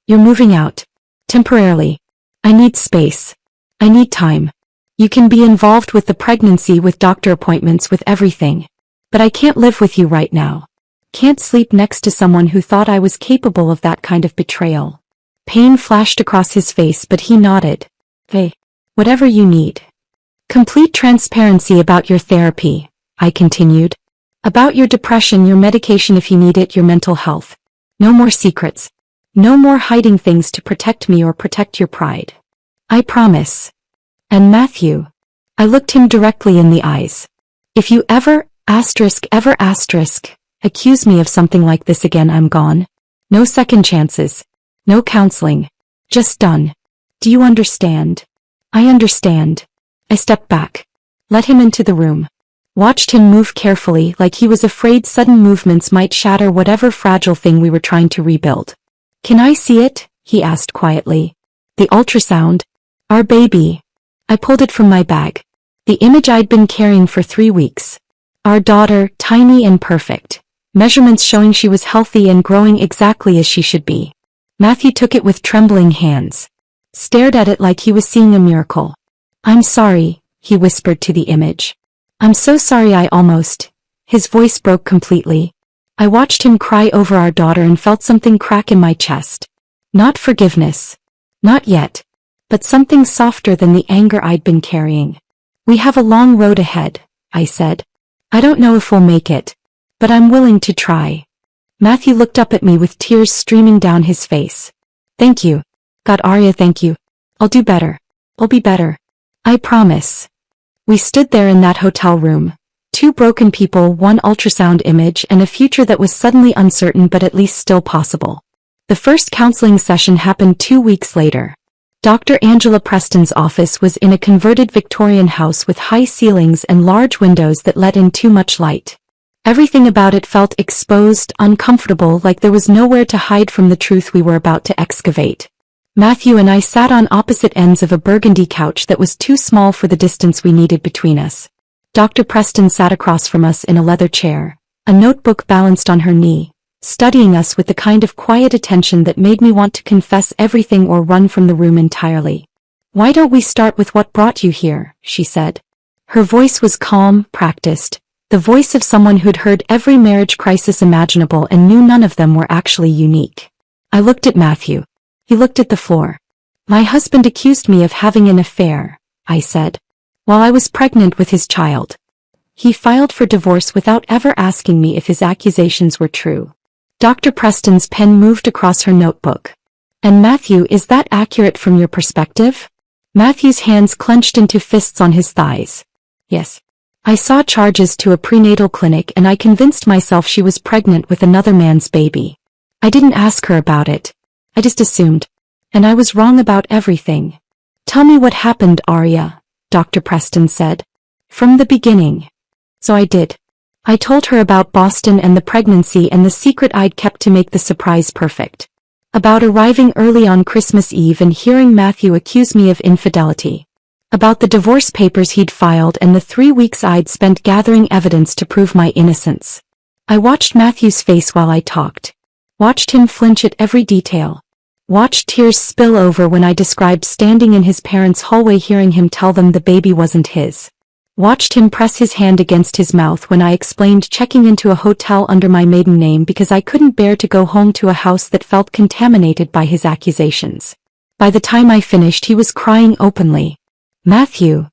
You're moving out. Temporarily. I need space. I need time. You can be involved with the pregnancy, with doctor appointments, with everything. But I can't live with you right now. Can't sleep next to someone who thought I was capable of that kind of betrayal. Pain flashed across his face, but he nodded. Hey, whatever you need. Complete transparency about your therapy, I continued. About your depression, your medication if you need it, your mental health. No more secrets. No more hiding things to protect me or protect your pride. I promise. And Matthew. I looked him directly in the eyes. If you ever accuse me of something like this again, I'm gone. No second chances. No counseling. Just done. Do you understand? I understand. I stepped back. Let him into the room. Watched him move carefully, like he was afraid sudden movements might shatter whatever fragile thing we were trying to rebuild. Can I see it? He asked quietly. The ultrasound? Our baby. I pulled it from my bag. The image I'd been carrying for 3 weeks. Our daughter, tiny and perfect. Measurements showing she was healthy and growing exactly as she should be. Matthew took it with trembling hands. Stared at it like he was seeing a miracle. I'm sorry, he whispered to the image. I'm so sorry I almost... His voice broke completely. I watched him cry over our daughter and felt something crack in my chest. Not forgiveness. Not yet. But something softer than the anger I'd been carrying. We have a long road ahead, I said. I don't know if we'll make it. But I'm willing to try. Matthew looked up at me with tears streaming down his face. Thank you. God, Arya, thank you. I'll do better. I'll be better. I promise. We stood there in that hotel room. 2 broken people, 1 ultrasound image, and a future that was suddenly uncertain but at least still possible. The first counseling session happened 2 weeks later. Dr. Angela Preston's office was in a converted Victorian house with high ceilings and large windows that let in too much light. Everything about it felt exposed, uncomfortable, like there was nowhere to hide from the truth we were about to excavate. Matthew and I sat on opposite ends of a burgundy couch that was too small for the distance we needed between us. Dr. Preston sat across from us in a leather chair, a notebook balanced on her knee, studying us with the kind of quiet attention that made me want to confess everything or run from the room entirely. Why don't we start with what brought you here, she said. Her voice was calm, practiced, the voice of someone who'd heard every marriage crisis imaginable and knew none of them were actually unique. I looked at Matthew. He looked at the floor. My husband accused me of having an affair, I said, while I was pregnant with his child. He filed for divorce without ever asking me if his accusations were true. Dr. Preston's pen moved across her notebook. And Matthew, is that accurate from your perspective? Matthew's hands clenched into fists on his thighs. Yes. I saw charges to a prenatal clinic and I convinced myself she was pregnant with another man's baby. I didn't ask her about it. I just assumed. And I was wrong about everything. Tell me what happened, Arya, Dr. Preston said. From the beginning. So I did. I told her about Boston and the pregnancy and the secret I'd kept to make the surprise perfect. About arriving early on Christmas Eve and hearing Matthew accuse me of infidelity. About the divorce papers he'd filed and the 3 weeks I'd spent gathering evidence to prove my innocence. I watched Matthew's face while I talked. Watched him flinch at every detail. Watched tears spill over when I described standing in his parents' hallway hearing him tell them the baby wasn't his. Watched him press his hand against his mouth when I explained checking into a hotel under my maiden name because I couldn't bear to go home to a house that felt contaminated by his accusations. By the time I finished, he was crying openly. Matthew.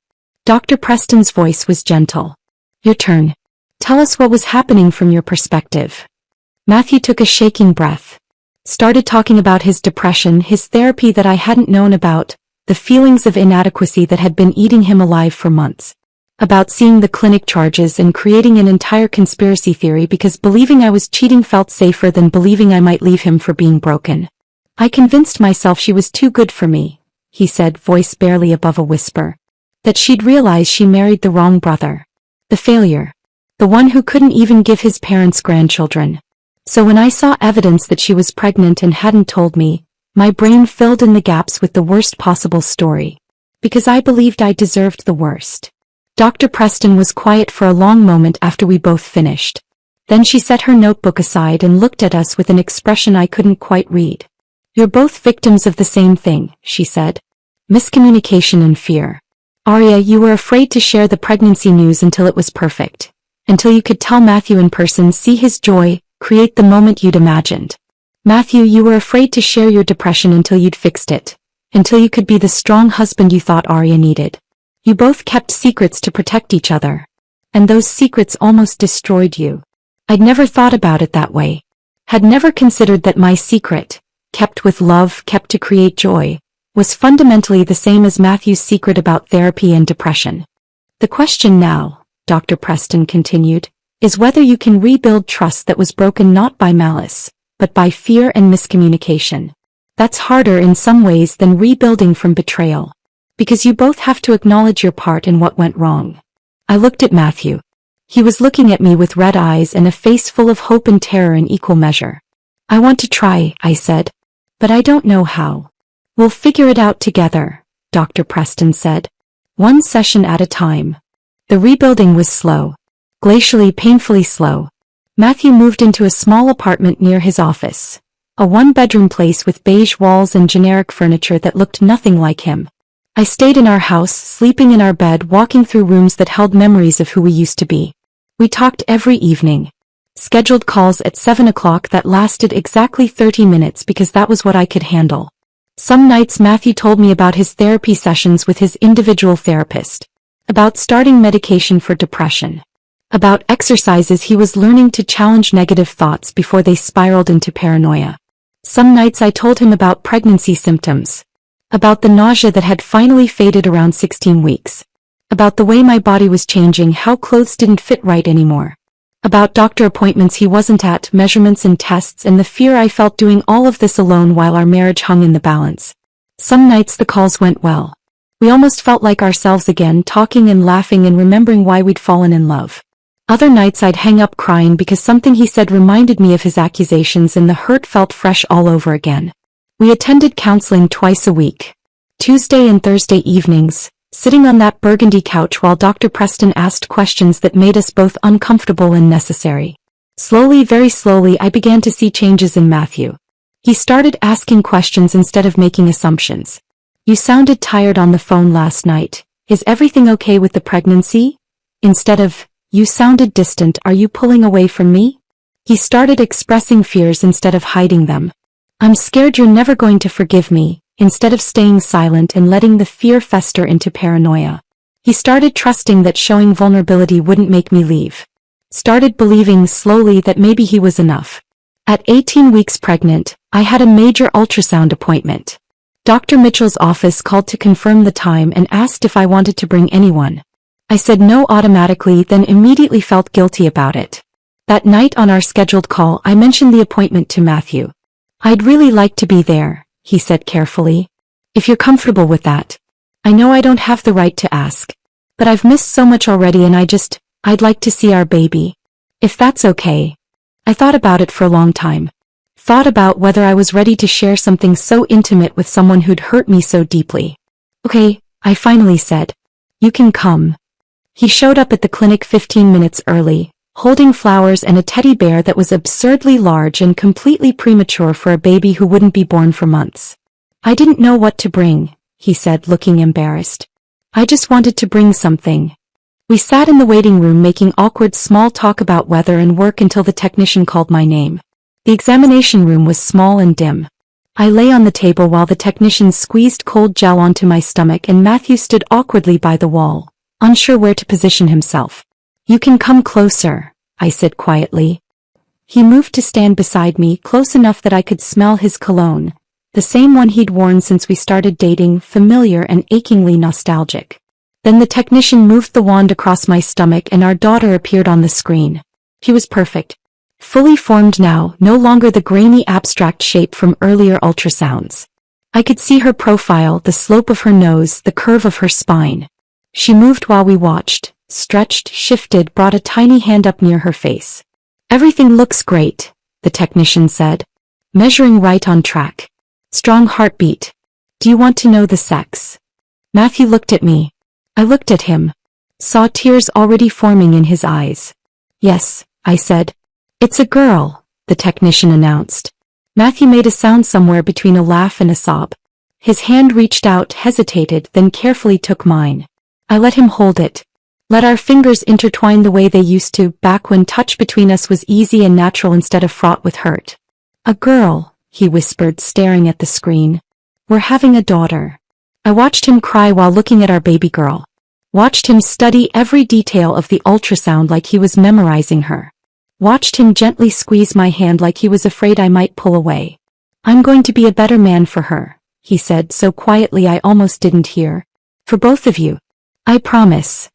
Dr. Preston's voice was gentle. Your turn. Tell us what was happening from your perspective. Matthew took a shaking breath. Started talking about his depression, his therapy that I hadn't known about, the feelings of inadequacy that had been eating him alive for months. About seeing the clinic charges and creating an entire conspiracy theory because believing I was cheating felt safer than believing I might leave him for being broken. I convinced myself she was too good for me, he said, voice barely above a whisper. That she'd realize she married the wrong brother. The failure. The one who couldn't even give his parents grandchildren. So when I saw evidence that she was pregnant and hadn't told me, my brain filled in the gaps with the worst possible story. Because I believed I deserved the worst. Dr. Preston was quiet for a long moment after we both finished. Then she set her notebook aside and looked at us with an expression I couldn't quite read. You're both victims of the same thing, she said. Miscommunication and fear. Arya, you were afraid to share the pregnancy news until it was perfect. Until you could tell Matthew in person, see his joy, create the moment you'd imagined. Matthew, you were afraid to share your depression until you'd fixed it. Until you could be the strong husband you thought Arya needed. You both kept secrets to protect each other. And those secrets almost destroyed you. I'd never thought about it that way. Had never considered that my secret, kept with love, kept to create joy, was fundamentally the same as Matthew's secret about therapy and depression. The question now, Dr. Preston continued, is whether you can rebuild trust that was broken not by malice, but by fear and miscommunication. That's harder in some ways than rebuilding from betrayal. Because you both have to acknowledge your part in what went wrong. I looked at Matthew. He was looking at me with red eyes and a face full of hope and terror in equal measure. I want to try, I said. But I don't know how. We'll figure it out together, Dr. Preston said. One session at a time. The rebuilding was slow. Glacially, painfully slow. Matthew moved into a small apartment near his office. A one-bedroom place with beige walls and generic furniture that looked nothing like him. I stayed in our house, sleeping in our bed, walking through rooms that held memories of who we used to be. We talked every evening. Scheduled calls at 7 o'clock that lasted exactly 30 minutes because that was what I could handle. Some nights Matthew told me about his therapy sessions with his individual therapist. About starting medication for depression. About exercises he was learning to challenge negative thoughts before they spiraled into paranoia. Some nights I told him about pregnancy symptoms. About the nausea that had finally faded around 16 weeks. About the way my body was changing, how clothes didn't fit right anymore. About doctor appointments he wasn't at, measurements and tests, and the fear I felt doing all of this alone while our marriage hung in the balance. Some nights the calls went well. We almost felt like ourselves again, talking and laughing and remembering why we'd fallen in love. Other nights I'd hang up crying because something he said reminded me of his accusations and the hurt felt fresh all over again. We attended counseling twice a week. Tuesday and Thursday evenings, sitting on that burgundy couch while Dr. Preston asked questions that made us both uncomfortable and necessary. Slowly, very slowly, I began to see changes in Matthew. He started asking questions instead of making assumptions. You sounded tired on the phone last night. Is everything okay with the pregnancy? Instead of, you sounded distant, are you pulling away from me? He started expressing fears instead of hiding them. I'm scared you're never going to forgive me, instead of staying silent and letting the fear fester into paranoia. He started trusting that showing vulnerability wouldn't make me leave. Started believing slowly that maybe he was enough. At 18 weeks pregnant, I had a major ultrasound appointment. Dr. Mitchell's office called to confirm the time and asked if I wanted to bring anyone. I said no automatically, then immediately felt guilty about it. That night on our scheduled call, I mentioned the appointment to Matthew. I'd really like to be there, he said carefully. If you're comfortable with that. I know I don't have the right to ask. But I've missed so much already and I'd like to see our baby. If that's okay. I thought about it for a long time. Thought about whether I was ready to share something so intimate with someone who'd hurt me so deeply. Okay, I finally said. You can come. He showed up at the clinic 15 minutes early, holding flowers and a teddy bear that was absurdly large and completely premature for a baby who wouldn't be born for months. I didn't know what to bring, he said, looking embarrassed. I just wanted to bring something. We sat in the waiting room making awkward small talk about weather and work until the technician called my name. The examination room was small and dim. I lay on the table while the technician squeezed cold gel onto my stomach and Matthew stood awkwardly by the wall, unsure where to position himself. You can come closer, I said quietly. He moved to stand beside me, close enough that I could smell his cologne, the same one he'd worn since we started dating, familiar and achingly nostalgic. Then the technician moved the wand across my stomach and our daughter appeared on the screen. She was perfect. Fully formed now, no longer the grainy abstract shape from earlier ultrasounds. I could see her profile, the slope of her nose, the curve of her spine. She moved while we watched, stretched, shifted, brought a tiny hand up near her face. "Everything looks great," the technician said. "Measuring right on track. Strong heartbeat. Do you want to know the sex?" Matthew looked at me. I looked at him. Saw tears already forming in his eyes. "Yes," I said. "It's a girl," the technician announced. Matthew made a sound somewhere between a laugh and a sob. His hand reached out, hesitated, then carefully took mine. I let him hold it. Let our fingers intertwine the way they used to, back when touch between us was easy and natural instead of fraught with hurt. "A girl," he whispered, staring at the screen. "We're having a daughter." I watched him cry while looking at our baby girl. Watched him study every detail of the ultrasound like he was memorizing her. Watched him gently squeeze my hand like he was afraid I might pull away. "I'm going to be a better man for her," he said so quietly I almost didn't hear. "For both of you. I promise."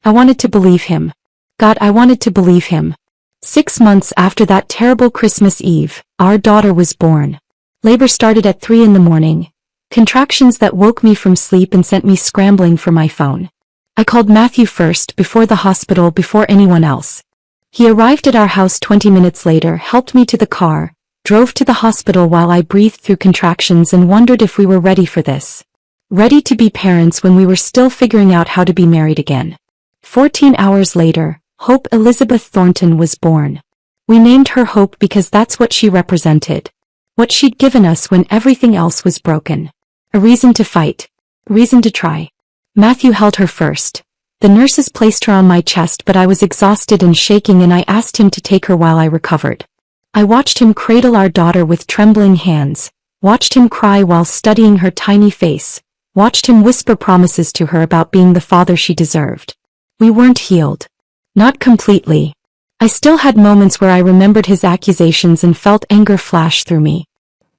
I wanted to believe him. God, I wanted to believe him. 6 months after that terrible Christmas Eve, our daughter was born. Labor started at 3 in the morning. Contractions that woke me from sleep and sent me scrambling for my phone. I called Matthew first, before the hospital, before anyone else. He arrived at our house 20 minutes later, helped me to the car, drove to the hospital while I breathed through contractions and wondered if we were ready for this. Ready to be parents when we were still figuring out how to be married again. 14 hours later, Hope Elizabeth Thornton was born. We named her Hope because that's what she represented. What she'd given us when everything else was broken. A reason to fight. Reason to try. Matthew held her first. The nurses placed her on my chest, but I was exhausted and shaking and I asked him to take her while I recovered. I watched him cradle our daughter with trembling hands, watched him cry while studying her tiny face, watched him whisper promises to her about being the father she deserved. We weren't healed. Not completely. I still had moments where I remembered his accusations and felt anger flash through me.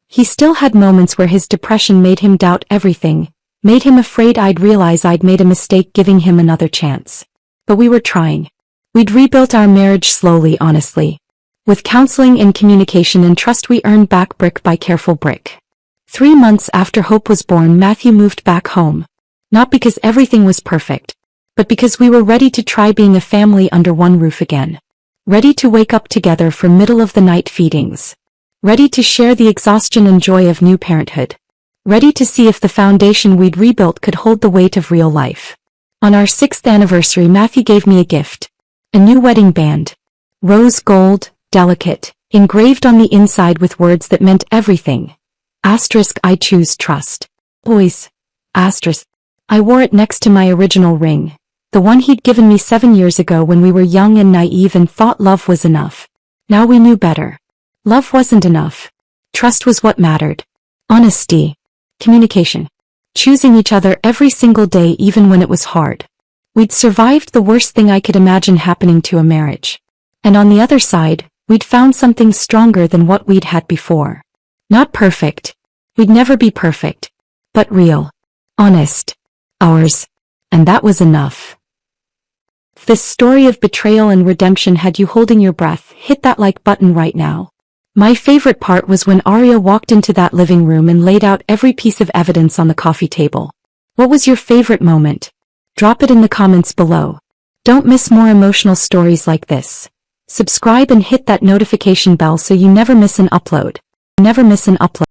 He still had moments where his depression made him doubt everything, made him afraid I'd realize I'd made a mistake giving him another chance. But we were trying. We'd rebuilt our marriage slowly, honestly. With counseling and communication and trust we earned back brick by careful brick. 3 months after Hope was born, Matthew moved back home. Not because everything was perfect, but because we were ready to try being a family under one roof again. Ready to wake up together for middle-of-the-night feedings. Ready to share the exhaustion and joy of new parenthood. Ready to see if the foundation we'd rebuilt could hold the weight of real life. On our 6th anniversary, Matthew gave me a gift. A new wedding band. Rose gold, delicate, engraved on the inside with words that meant everything. Asterisk, I choose trust. Boys. Asterisk. I wore it next to my original ring. The one he'd given me 7 years ago when we were young and naive and thought love was enough. Now we knew better. Love wasn't enough. Trust was what mattered. Honesty. Communication. Choosing each other every single day even when it was hard. We'd survived the worst thing I could imagine happening to a marriage. And on the other side, we'd found something stronger than what we'd had before. Not perfect. We'd never be perfect. But real. Honest. Ours. And that was enough. If this story of betrayal and redemption had you holding your breath, hit that like button right now. My favorite part was when Aria walked into that living room and laid out every piece of evidence on the coffee table. What was your favorite moment? Drop it in the comments below. Don't miss more emotional stories like this. Subscribe and hit that notification bell so you never miss an upload. Never miss an upload.